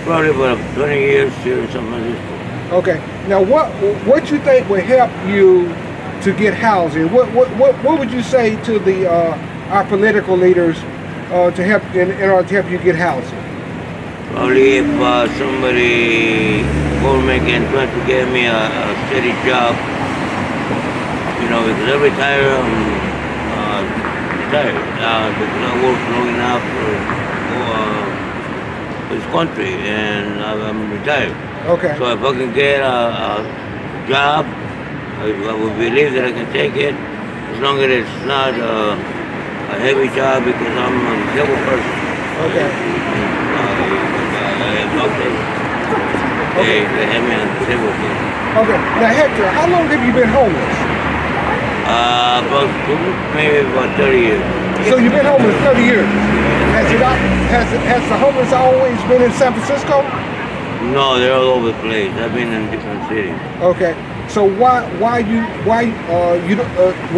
Probably about 20 years here in San Francisco. Okay. Now, what you think would help you to get housing? What would you say to the our political leaders to help in order to help you get housing? Probably if somebody, government can try to get me a steady job, you know, because I'm retired, because I worked long enough for this country and I'm retired. Okay. So if I can get a job, I would believe that I can take it, as long as it's not a heavy job, because I'm a disabled person. Okay. They have me on disabled person. Okay. Now, Hector, how long have you been homeless? Maybe about 30 years. So you've been homeless 30 years. Has the homeless always been in San Francisco? No, they're all over the place. I've been in different cities. Okay. So were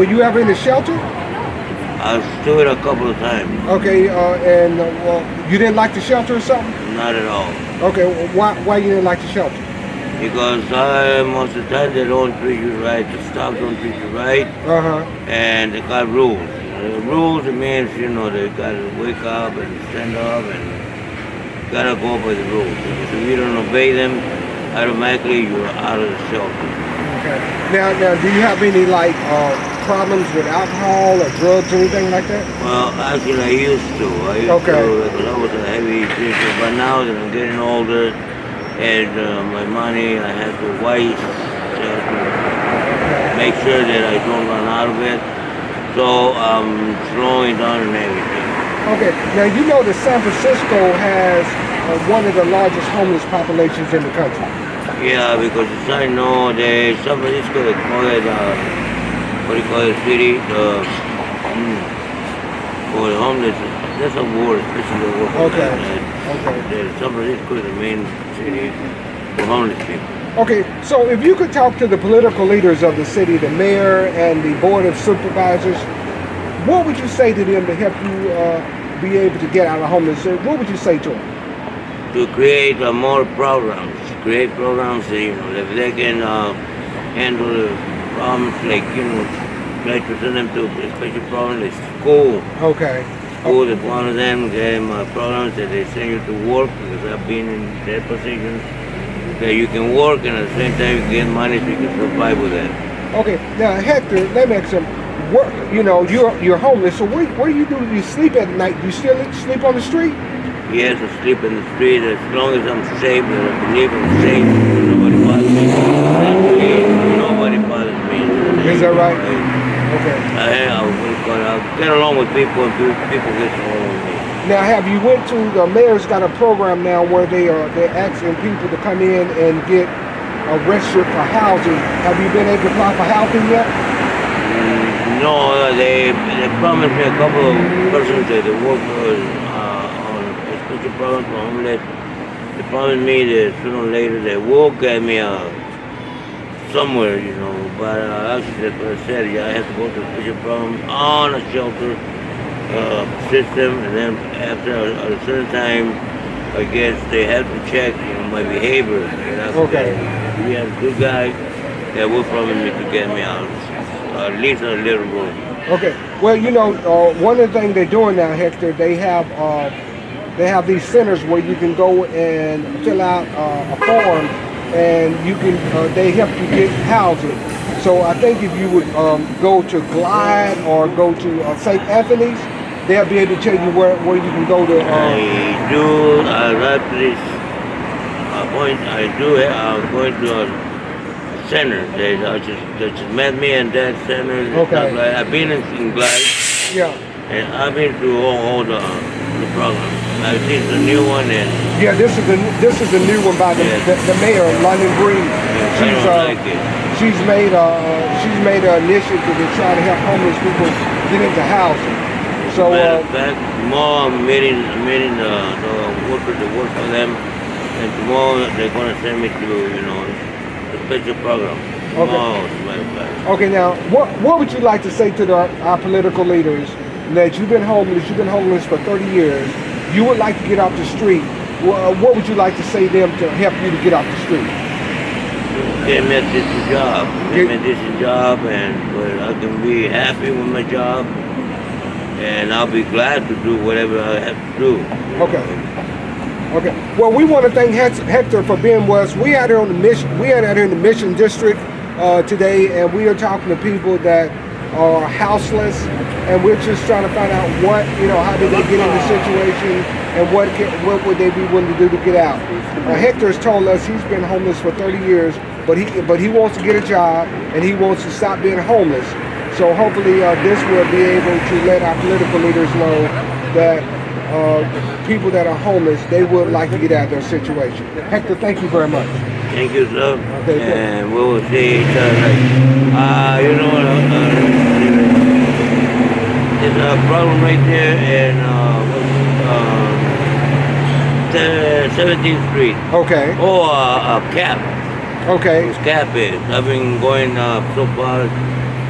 you ever in a shelter? I was to it a couple of times. Okay, and you didn't like the shelter or something? Not at all. Okay, why you didn't like the shelter? Because most of the time they don't treat you right. The staff don't treat you right. And they got rules. The rules, it means, you know, they gotta wake up and stand up and gotta go by the rules. Because if you don't obey them, automatically you're out of the shelter. Okay. Now, do you have any problems with alcohol or drugs or anything like that? Well, actually, I used to. Because I was a heavy drinker. But now that I'm getting older and my money, I have to wait to make sure that I don't run out of it. So I'm slowing down and everything. Okay. Now, you know that San Francisco has one of the largest homeless populations in the country. Yeah, because as I know, San Francisco, they call it, what do you call it, city? For the homeless, that's a word, especially the word. Okay. San Francisco is the main city for homeless people. Okay, so if you could talk to the political leaders of the city, the mayor and the board of supervisors, what would you say to them to help you be able to get out of homelessness? What would you say to them? To create more programs. Create programs that, you know, if they can handle the problems, like, you know, try to send them to a special program like school. Okay. School is one of them. They have programs that they send you to work, because I've been in that position, that you can work and at the same time you can get money so you can survive with that. Okay, now Hector, let me ask you, you're homeless. So what do you do? Do you sleep at night? Do you still sleep on the street? Yes, I sleep in the street as long as I'm safe, and I believe I'm safe. Nobody bothers me. That way, nobody bothers me. Is that right? Okay. I get along with people, and people get along with me. Now, have you went to the mayor's got a program now where they're asking people to come in and get registered for housing? Have you been able to apply for housing yet? No, they promised me a couple of persons that they work on a special program for homeless. They promised me that sooner or later they will get me somewhere, but actually that's what I said. Yeah, I have to go to a special program on a shelter system, and then after a certain time, I guess they have to check my behavior. Okay. We have a good guy that will promise me to get me out, at least a little room. Okay. Well, one of the things they're doing now, Hector, they have these centers where you can go and fill out a form, and they help you get housing. So I think if you would go to Glide or go to St. Anthony's, they'll be able to tell you where you can go to. I'm going to a center. They just met me in that center. Okay. I've been in Glide. Yeah. And I've been through all the programs. I've seen the new one, and yeah, this is the new one by the mayor, London Green. She's made an initiative to try to help homeless people get into housing. So matter of fact, tomorrow I'm meeting the workers that work for them, and tomorrow they're going to send me to the special program. Tomorrow, as a matter of fact. Okay, now what would you like to say to our political leaders? That you've been homeless for 30 years, you would like to get off the street. What would you like to say to them to help you to get off the street? Get me a decent job. Get me a decent job, and where I can be happy with my job, and I'll be glad to do whatever I have to do. Okay. Well, we want to thank Hector for being with us. We out here on the mission. We are out here in the Mission District today, and we are talking to people that are houseless, and we're just trying to find out how did they get in the situation, and what would they be willing to do to get out. Hector has told us he's been homeless for 30 years, but he wants to get a job, and he wants to stop being homeless. So hopefully this will be able to let our political leaders know that people that are homeless, they would like to get out of their situation. Hector, thank you very much. Thank you, sir. Okay, and we will see each other. There's a problem right there in 17th Street. Okay. Oh, a cap. Okay. Whose cap is. I've been going so far.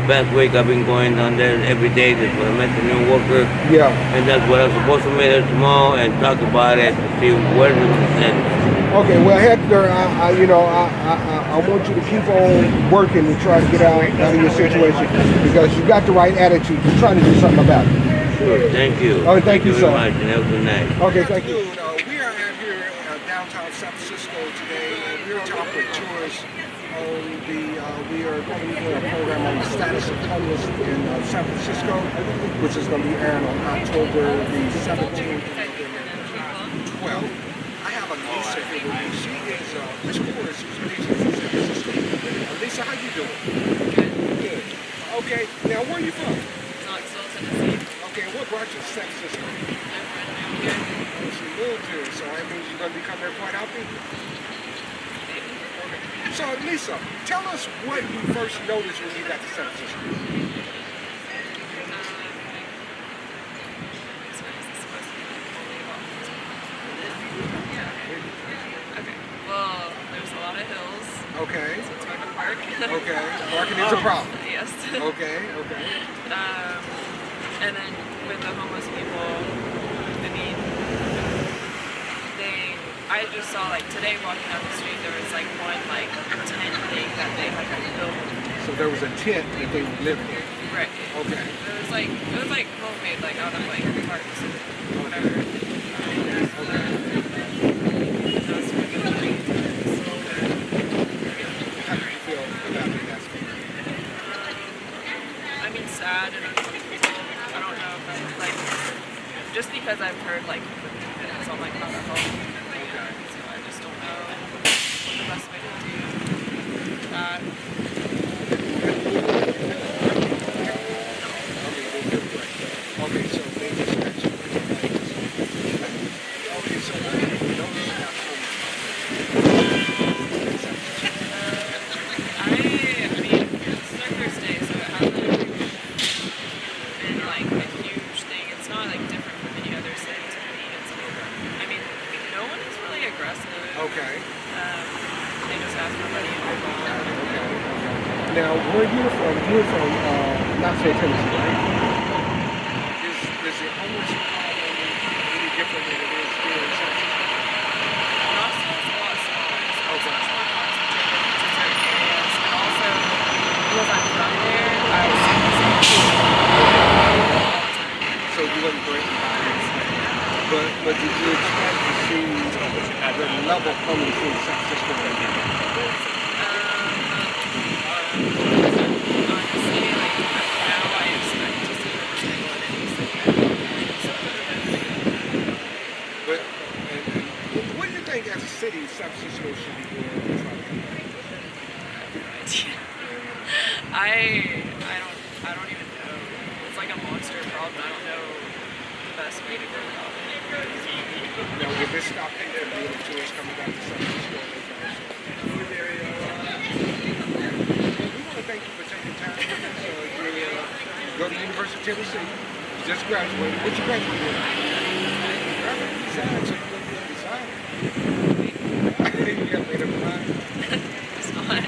Past week I've been going down there every day. That's when I met the new worker. Yeah. And that's what I'm supposed to meet her tomorrow and talk about it to see where we can send it. Okay, well, Hector, I want you to keep on working to try to get out of your situation because you got the right attitude. You're trying to do something about it. Sure, thank you. Oh, thank you, very sir. much, and have a good night. Okay, thank you. We are out here in downtown San Francisco today, and we're talking with tourists on we are going to be doing a program on the status of homeless in San Francisco, which is going to be airing on October the 17th and November 12th. I have Lisa here with me. She is, which quarter is Lisa, how you doing? Good. Okay, now where are you from? Knoxville, Tennessee. Okay, what brought you to San Francisco? She moved here, so that means you're going to be coming here quite often? Okay. So, Lisa, tell us what you first noticed when you got to San Francisco. Well, there's a lot of hills. Okay. So it's hard to park. Okay. Parking is a problem. Yes. Okay. And then with the homeless people, I mean, I just saw today walking down the street, there was one tent thing that they had built. So there was a tent that they were living in. Right. Okay. It was homemade, out of parts or whatever. Sad So I just don't know what the best way to do that. Okay, so they just actually. Okay, so those are I mean, it's their first day, so it hasn't been like a huge thing. It's not like different from any other city to me. I mean, no one is really aggressive. okay. They just ask for money and move on. Now, where you're from, Knoxville, Tennessee, right? Is the homeless problem any different than it is here in San Francisco? Knoxville's a lot smaller, so it's much more concentrated into certain areas. And also, because I'm from there, I see the same thing all the time. So you wouldn't break bodies. But did you expect to see the level of homelessness in San Francisco right now? Honestly, like now I expect to see more stable in any city. But what do you think as a city San Francisco should be doing? I don't even know. It's like a monster problem. I don't know the best way to go about it. Now, with this stop picking from the tourists coming back to San Francisco, we want to thank you for taking time. So you go to the University of Tennessee. You just graduated. What you graduated with? Design. So you look good design. You got made up your mind. It's fun.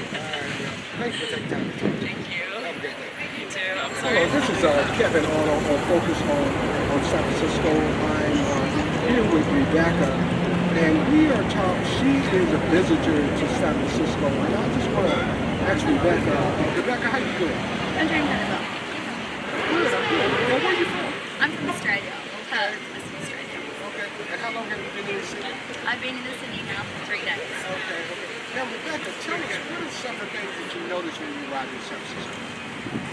Thank you for taking time to talk. Thank you. Have a great day. You too. I'm Hello, sorry. this is Kevin on Focus on San Francisco. I'm here with Rebecca, and we are talking. She is a visitor to San Francisco, and I just want to ask Rebecca. Rebecca, how you doing? I'm doing very well. Good. I'm good. Well, where are you from? I'm from Australia. Perth, Western Australia. Okay. And how long have you been in the city? I've been in the city now for 3 days. Okay. Now, Rebecca, tell us what are some of the things that you noticed when you arrived in San Francisco?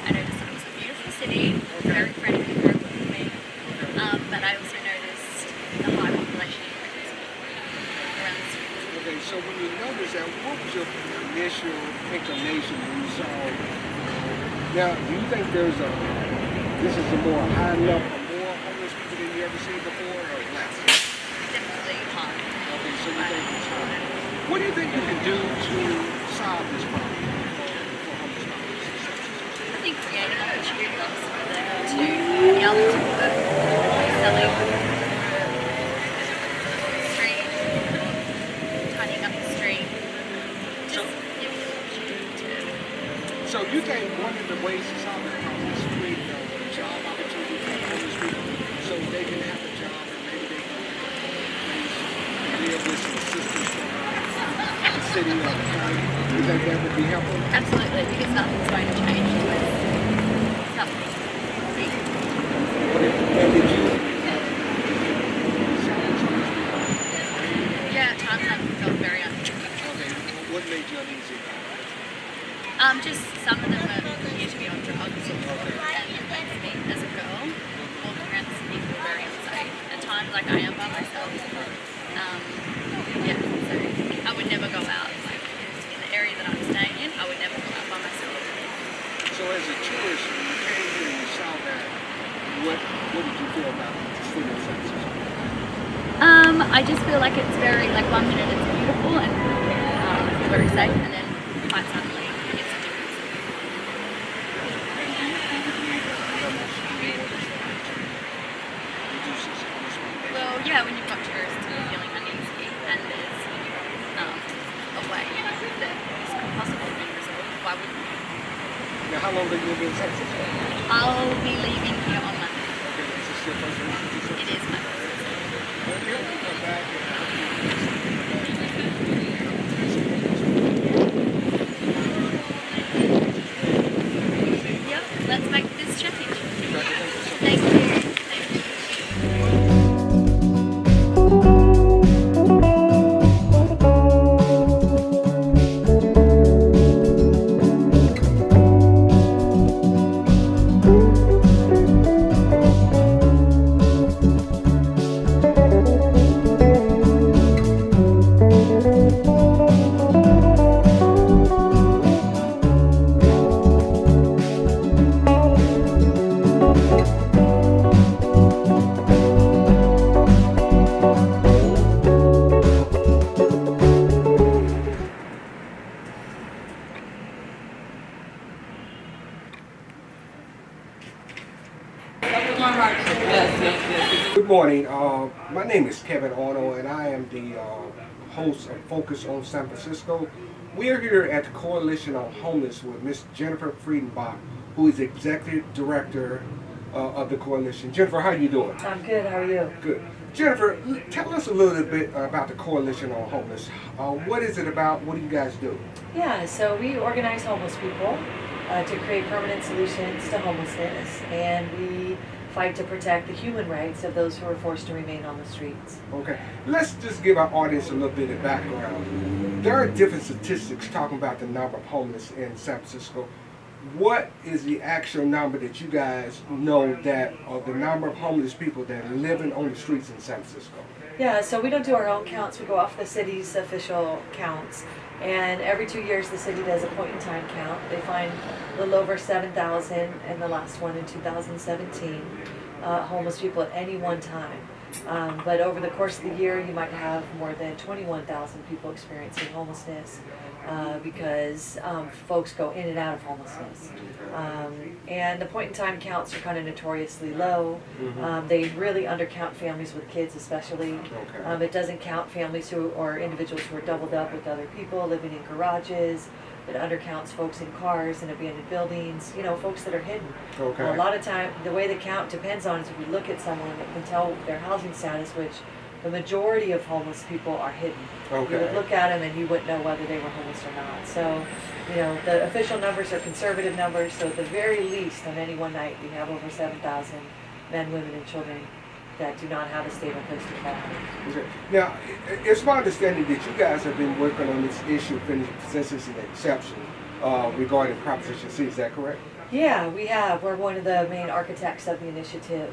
I noticed it was a beautiful city, very friendly, very welcoming. But I also noticed the high population increase around the streets. Okay, so when you noticed that, what was your initial inclination when you saw? Now, do you think this is a more high level, more homeless people than you ever seen before, or less? Definitely high. Okay, so you think it's high. What do you think you can do to solve this problem for homeless populations? I think creating opportunities for them to be able to work, selling street, tidying up the street. Just give them an opportunity to. So you think one of the ways to solve the problem is to create a job opportunity for homeless people so they can have a job and maybe they can live with some assistance from the city or the county? You think that would be helpful? Absolutely, because nothing's going to change unless something big. And did you Yeah, at times I felt very uneasy. okay, what made you uneasy about it? Just some of them appear to be on drugs, and it makes me, as a girl, walking around the city feel very unsafe. At times, like I am by myself. Yeah, so I would never go out. Like in the area that I'm staying in, I would never go out by myself. So as a tourist, when you came here and you saw that, what did you feel about the city of San Francisco? I just feel like it's very, like 1 minute it's beautiful and I feel very safe, and then quite suddenly it's a different city. Well, yeah, when you've got tourists who are feeling uneasy and there's a way that this could possibly be resolved, why wouldn't you? Now, how long have you been in San Francisco? I'll be leaving here on Monday. Okay, is this your first visit? It is my first. Okay, you come back Yep, let's make this change. and Thank you. Thank you. morning. My name is Kevin Arnold, and I am the host of Focus on San Francisco. We are here at the Coalition on Homeless with Miss Jennifer Friedenbach, who is Executive Director of the Coalition. Jennifer, how are you doing? I'm good. How are you? Good. Jennifer, tell us a little bit about the Coalition on Homeless. What is it about? What do you guys do? Yeah, so we organize homeless people to create permanent solutions to homelessness, and we fight to protect the human rights of those who are forced to remain on the streets. Okay, let's just give our audience a little bit of background. There are different statistics talking about the number of homeless in San Francisco. What is the actual number that you guys know that of the number of homeless people that are living on the streets in San Francisco? Yeah, so we don't do our own counts. We go off the city's official counts. And every 2 years, the city does a point-in-time count. They find a little over 7,000, and the last one in 2017, homeless people at any one time. But over the course of the year, you might have more than 21,000 people experiencing homelessness because folks go in and out of homelessness. And the point-in-time counts are kind of notoriously low. They really undercount families with kids especially. It doesn't count families or individuals who are doubled up with other people living in garages. It undercounts folks in cars and abandoned buildings, folks that are hidden. A lot of time, the way the count depends on is if we look at someone that can tell their housing status, which the majority of homeless people are hidden. You would look at them and you wouldn't know whether they were homeless or not. So, the official numbers are conservative numbers, so at the very least, on any one night, we have over 7,000 men, women, and children that do not have a stable place to call home. Okay. Now, it's my understanding that you guys have been working on this issue since it's an exception regarding Proposition C. Is that correct? Yeah, we have. We're one of the main architects of the initiative.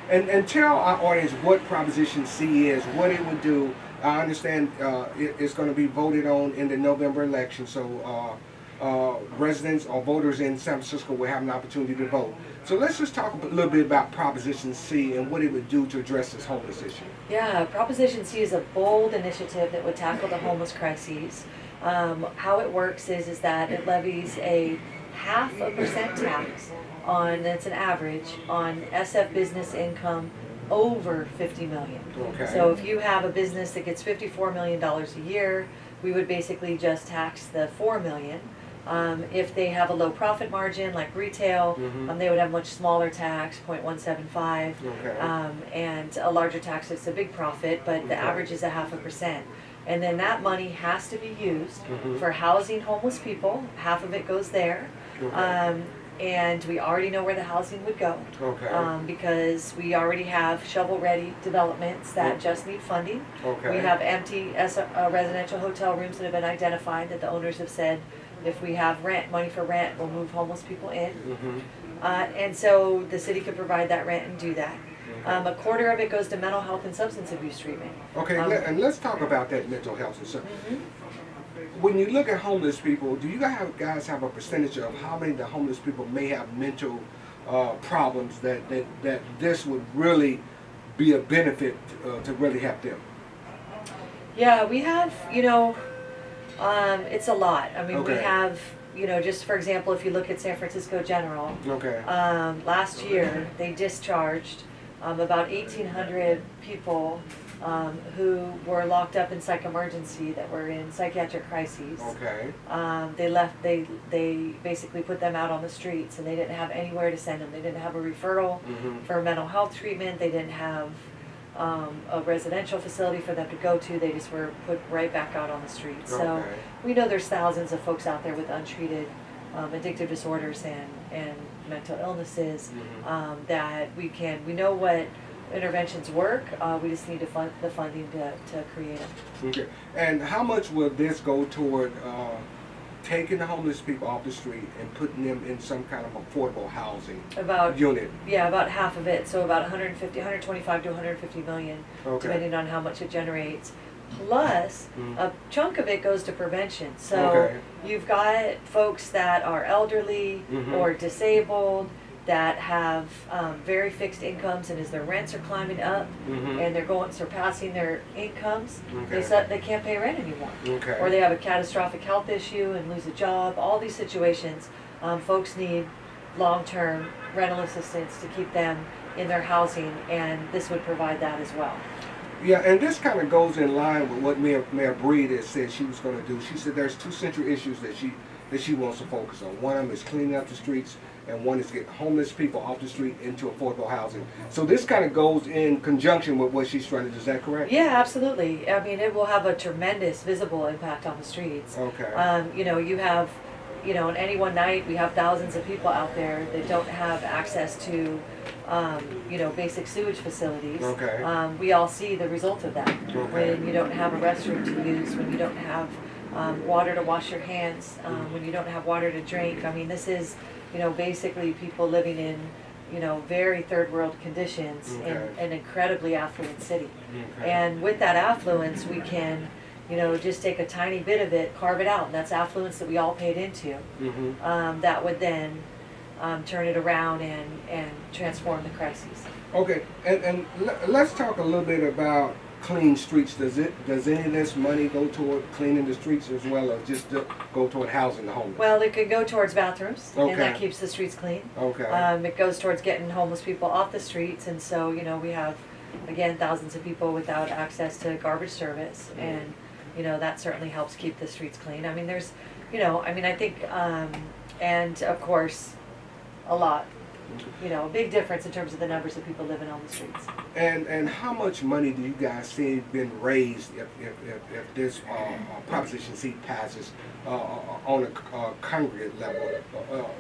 And tell our audience what Proposition C is, what it would do. I understand it's going to be voted on in the November election, so residents or voters in San Francisco will have an opportunity to vote. So let's just talk a little bit about Proposition C and what it would do to address this homeless issue. Yeah, Proposition C is a bold initiative that would tackle the homeless crises. How it works is that it levies a 0.5% tax on, that's an average, on SF business income over $50 million. So if you have a business that gets $54 million a year, we would basically just tax the $4 million. If they have a low profit margin, like retail, they would have a much smaller tax, 0.175, and a larger tax. It's a big profit, but the average is a 0.5%. And then that money has to be used for housing homeless people. Half of it goes there. And we already know where the housing would go because we already have shovel-ready developments that just need funding. We have empty residential hotel rooms that have been identified that the owners have said, if we have money for rent, we'll move homeless people in. And so the city could provide that rent and do that. A quarter of it goes to mental health and substance abuse treatment. And let's talk about that mental health and substance. When you look at homeless people, do you guys have a percentage of how many of the homeless people may have mental problems that this would really be a benefit to really help them? Yeah, we have, it's a lot. I mean, we have, just for example, if you look at San Francisco General, last year they discharged about 1,800 people who were locked up in psych emergency that were in psychiatric crises. They basically put them out on the streets, and they didn't have anywhere to send them. They didn't have a referral for mental health treatment. They didn't have a residential facility for them to go to. They just were put right back out on the streets. So we know there's thousands of folks out there with untreated addictive disorders and mental illnesses that we know what interventions work. We just need to fund the funding to create them. And how much will this go toward taking the homeless people off the street and putting them in some kind of affordable housing unit? Yeah, about half of it. So about 125 to 150 million, depending on how much it generates. Plus, a chunk of it goes to prevention. So you've got folks that are elderly or disabled that have very fixed incomes, and as their rents are climbing up and they're surpassing their incomes, they can't pay rent anymore. Or they have a catastrophic health issue and lose a job. All these situations, folks need long-term rental assistance to keep them in their housing, and this would provide that as well. Yeah, and this kind of goes in line with what Mayor Breed has said she was going to do. She said there's two central issues that she wants to focus on. One of them is cleaning up the streets, and one is getting homeless people off the street into affordable housing. So this kind of goes in conjunction with what she's trying to do. Is that correct? Yeah, absolutely. I mean, it will have a tremendous visible impact on the streets. Okay. You know, you have, you know, on any one night, we have thousands of people out there that don't have access to, you know, basic sewage facilities. Okay. We all see the result of that. Okay. When you don't have a restroom to use, when you don't have water to wash your hands, when you don't have water to drink. I mean, this is, you know, basically people living in, you know, very third world conditions in an incredibly affluent city. Okay. And with that affluence, we can, you know, just take a tiny bit of it, carve it out, and that's affluence that we all paid into. That would then turn it around and transform the crises. Okay, and let's talk a little bit about clean streets. Does any of this money go toward cleaning the streets as well, or just go toward housing the homeless? Well, it could go towards bathrooms, Okay. and that keeps the streets clean. Okay. It goes towards getting homeless people off the streets, and so, you know, we have, again, thousands of people without access to garbage service, and, you know, that certainly helps keep the streets clean. I mean, there's, you know, I mean, I think, and of course, a lot, you know, a big difference in terms of the numbers of people living on the streets. And how much money do you guys see been raised if this Proposition C passes on a congregate level?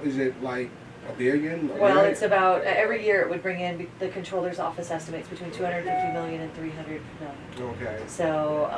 Is it like $1 billion? Well, it's about, every year it would bring in, the controller's office estimates between 250 million and 300 million. Okay. So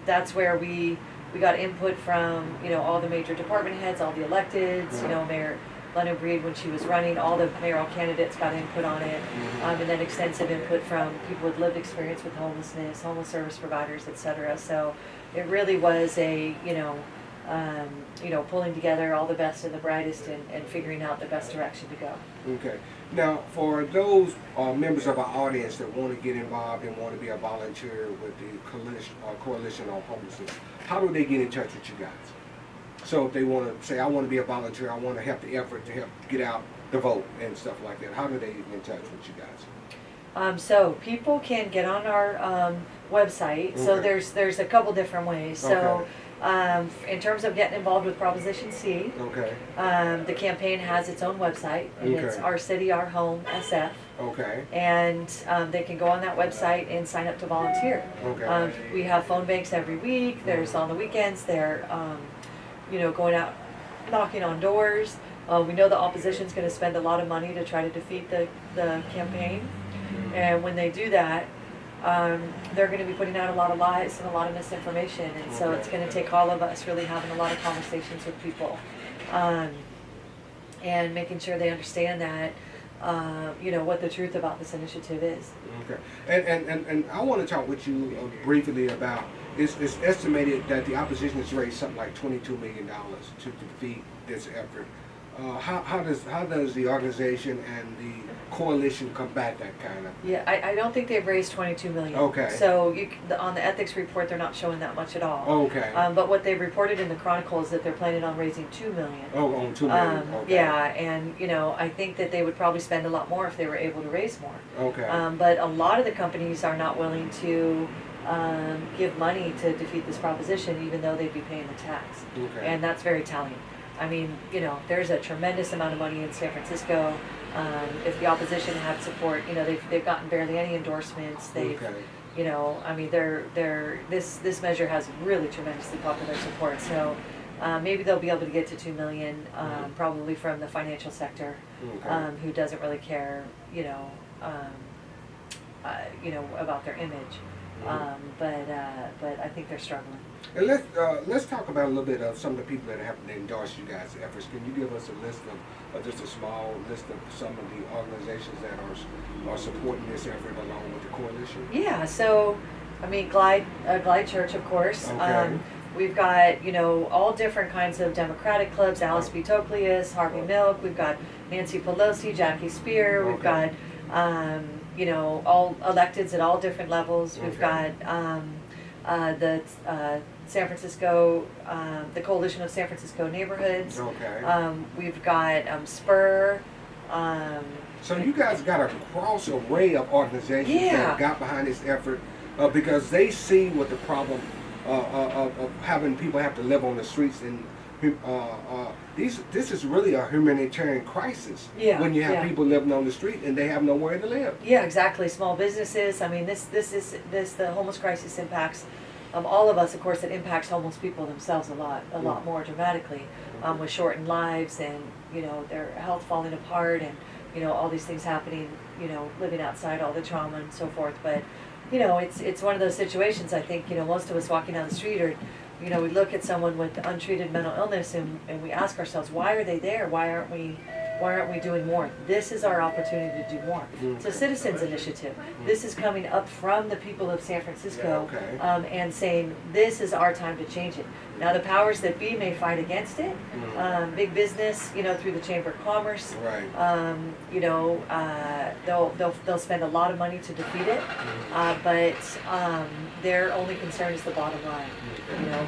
that's where we got input from, you know, all the major department heads, all the electeds, you know, Mayor London Breed, when she was running, all the mayoral candidates got input on it, and then extensive input from people with lived experience with homelessness, homeless service providers, etc. So it really was a, you know, pulling together all the best and the brightest and figuring out the best direction to go. Okay. Now, for those members of our audience that want to get involved and want to be a volunteer with the Coalition on Homelessness, how do they get in touch with you guys? So if they want to say, I want to be a volunteer, I want to help the effort to help get out the vote and stuff like that, how do they get in touch with you guys? So people can get on our website. Okay. So there's a couple different ways. So in terms of getting involved with Proposition C, Okay. the campaign has its own website, and it's Okay. Our City, Our Home, SF. Okay. And they can go on that website and sign up to volunteer. Okay. We have phone banks every week. There's on the weekends. They're you know, going out knocking on doors. We know the opposition's going to spend a lot of money to try to defeat the campaign. And when they do that, they're going to be putting out a lot of lies and a lot of misinformation. And so it's going to take all of us really having a lot of conversations with people and making sure they understand that, you know, what the truth about this initiative is. Okay. And I want to talk with you briefly about, it's estimated that the opposition has raised something like $22 million to defeat this effort. How does the organization and the coalition combat that kind of? Yeah, I don't think they've raised 22 million. Okay. So on the ethics report, they're not showing that much at all. Okay. But what they've reported in the Chronicle is that they're planning on raising 2 million. Oh, on 2 million. Okay. Yeah, and you know, I think that they would probably spend a lot more if they were able to raise more. Okay. But a lot of the companies are not willing to give money to defeat this proposition, even though they'd be paying the tax. Okay. And that's very telling. I mean, you know, there's a tremendous amount of money in San Francisco. If the opposition had support, you know, they've gotten barely any endorsements. They've, Okay. you know, I mean, this measure has really tremendously popular support. So maybe they'll be able to get to 2 million, probably from the financial sector, Okay. who doesn't really care, you know, about their image. But I think they're struggling. And let's talk about a little bit of some of the people that have endorsed you guys' efforts. Can you give us a list of just a small list of some of the organizations that are supporting this effort along with the coalition? Yeah. So, I mean, Glide Church, of course. Okay. We've got, you know, all different kinds of Democratic clubs. Alice B. Toklius, Harvey Milk. We've got Nancy Pelosi, Jackie Spear. We've got, you know, all electeds at all different levels. We've got the San Francisco, the Coalition of San Francisco Neighborhoods. Okay. We've got Spur. So you guys got a cross array of organizations that got behind this effort because they see what the problem of having people have to live on the streets, and this is really a humanitarian crisis when you have people living on the street and they have nowhere to live. Yeah, exactly. Small businesses. I mean, the homeless crisis impacts all of us. Of course, it impacts homeless people themselves a lot more dramatically, with shortened lives and their health falling apart and all these things happening. Living outside all the trauma and so forth. But it's one of those situations. I think most of us walking down the street or we look at someone with untreated mental illness and we ask ourselves, why are they there? Why aren't we doing more? This is our opportunity to do more. It's a citizens initiative. This is coming up from the people of San Francisco and saying this is our time to change it. Now the powers that be may fight against it. Big business, through the Chamber of Commerce, they'll spend a lot of money to defeat it, but their only concern is the bottom line.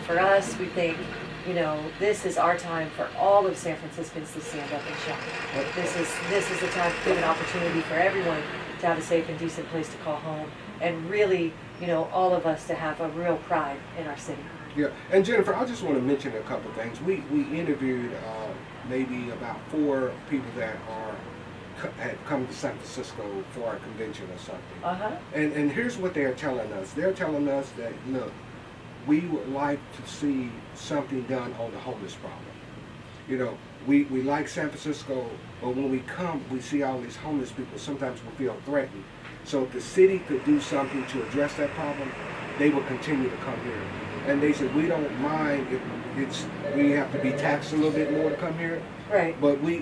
For us, we think this is our time for all of San Franciscans to stand up and shout. This is the time to give an opportunity for everyone to have a safe and decent place to call home, and really, all of us to have a real pride in our city. Yeah, and Jennifer, I just want to mention a couple of things. We interviewed maybe about 4 people that had come to San Francisco for a convention or something. And here's what they're telling us. They're telling us that, look, we would like to see something done on the homeless problem. We like San Francisco, but when we come, we see all these homeless people. Sometimes we feel threatened. So if the city could do something to address that problem, they will continue to come here. And they said, we don't mind if we have to be taxed a little bit more to come here. Right. But we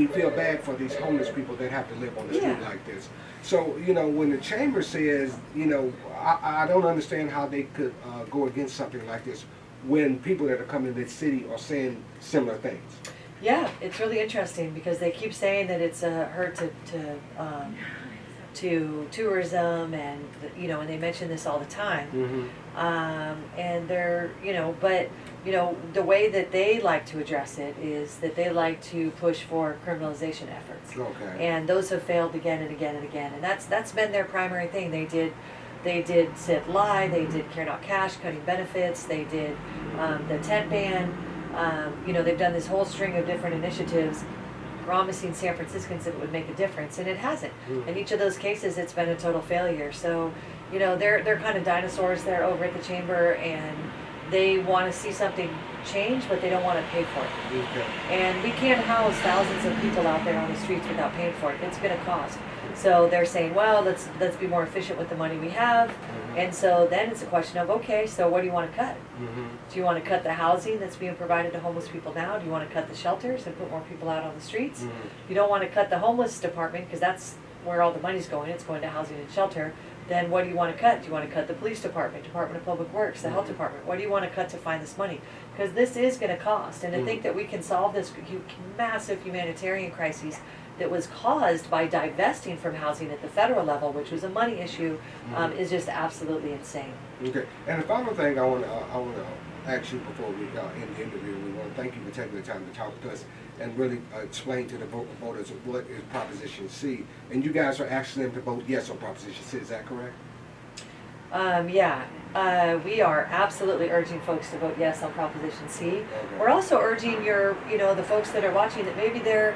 feel bad for these homeless people that have to live on the street like this. So, when the chamber says, I don't understand how they could go against something like this when people that are coming to this city are saying similar things. Yeah, it's really interesting because they keep saying that it's a hurt to tourism, and and they mention this all the time. And they're but the way that they like to address it is that they like to push for criminalization efforts. And those have failed again and again and again, and that's been their primary thing. They did sit lie, they did care not cash, cutting benefits, they did the tent ban. They've done this whole string of different initiatives promising San Franciscans that it would make a difference, and it hasn't. In each of those cases, it's been a total failure. So, they're kind of dinosaurs there over at the chamber, and they want to see something change, but they don't want to pay for it. And we can't house thousands of people out there on the streets without paying for it. It's going to cost. So they're saying, well, let's be more efficient with the money we have. And so then it's a question of, okay, so what do you want to cut? Do you want to cut the housing that's being provided to homeless people now? Do you want to cut the shelters and put more people out on the streets? You don't want to cut the homeless department because that's where all the money's going. It's going to housing and shelter. Then what do you want to cut? Do you want to cut the police department, Department of Public Works, the health department? What do you want to cut to find this money? Because this is going to cost. And to think that we can solve this massive humanitarian crisis that was caused by divesting from housing at the federal level, which was a money issue, is just absolutely insane. Okay, and the final thing I want to ask you before we end the interview, we want to thank you for taking the time to talk to us and really explain to the voters what is Proposition C. And you guys are asking them to vote yes on Proposition C, is that correct? We are absolutely urging folks to vote yes on Proposition C. We're also urging the folks that are watching that maybe they're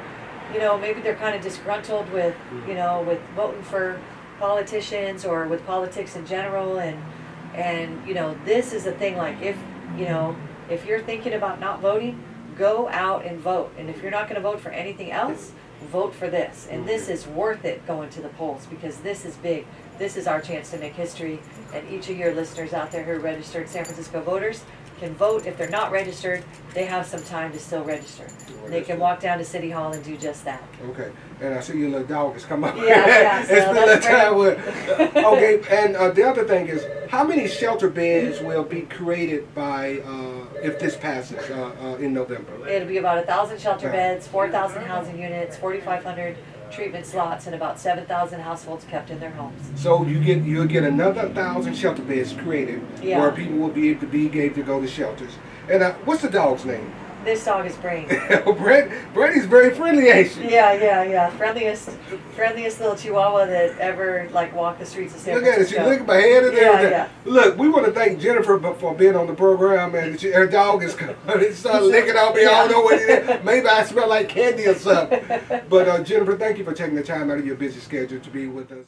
kind of disgruntled with, with voting for politicians or with politics in general, and this is a thing, like if you're thinking about not voting, go out and vote. And if you're not going to vote for anything else, vote for this. And this is worth it going to the polls, because this is big. This is our chance to make history. And each of your listeners out there who are registered San Francisco voters can vote. If they're not registered, they have some time to still register. They can walk down to City Hall and do just that. Okay, and I see your little dog has come up. Yeah, so it's been a time with. Okay, and the other thing is, how many shelter beds will be created by if this passes in November? It'll be about 1,000 shelter beds, 4,000 housing units, 4,500 treatment slots, and about 7,000 households kept in their homes. So you'll get another 1,000 shelter beds created where people will be able to go to shelters. And what's the dog's name? This dog is Brain. Brady's very friendly, ain't she? Yeah. Friendliest little Chihuahua that ever like walked the streets of San Look at it. She Francisco. look at my head and everything. Yeah. Look, we want to thank Jennifer for being on the program, and her dog is coming. It started licking on me. I don't know what it is. Maybe I smell like candy or something. But Jennifer, thank you for taking the time out of your busy schedule to be with us.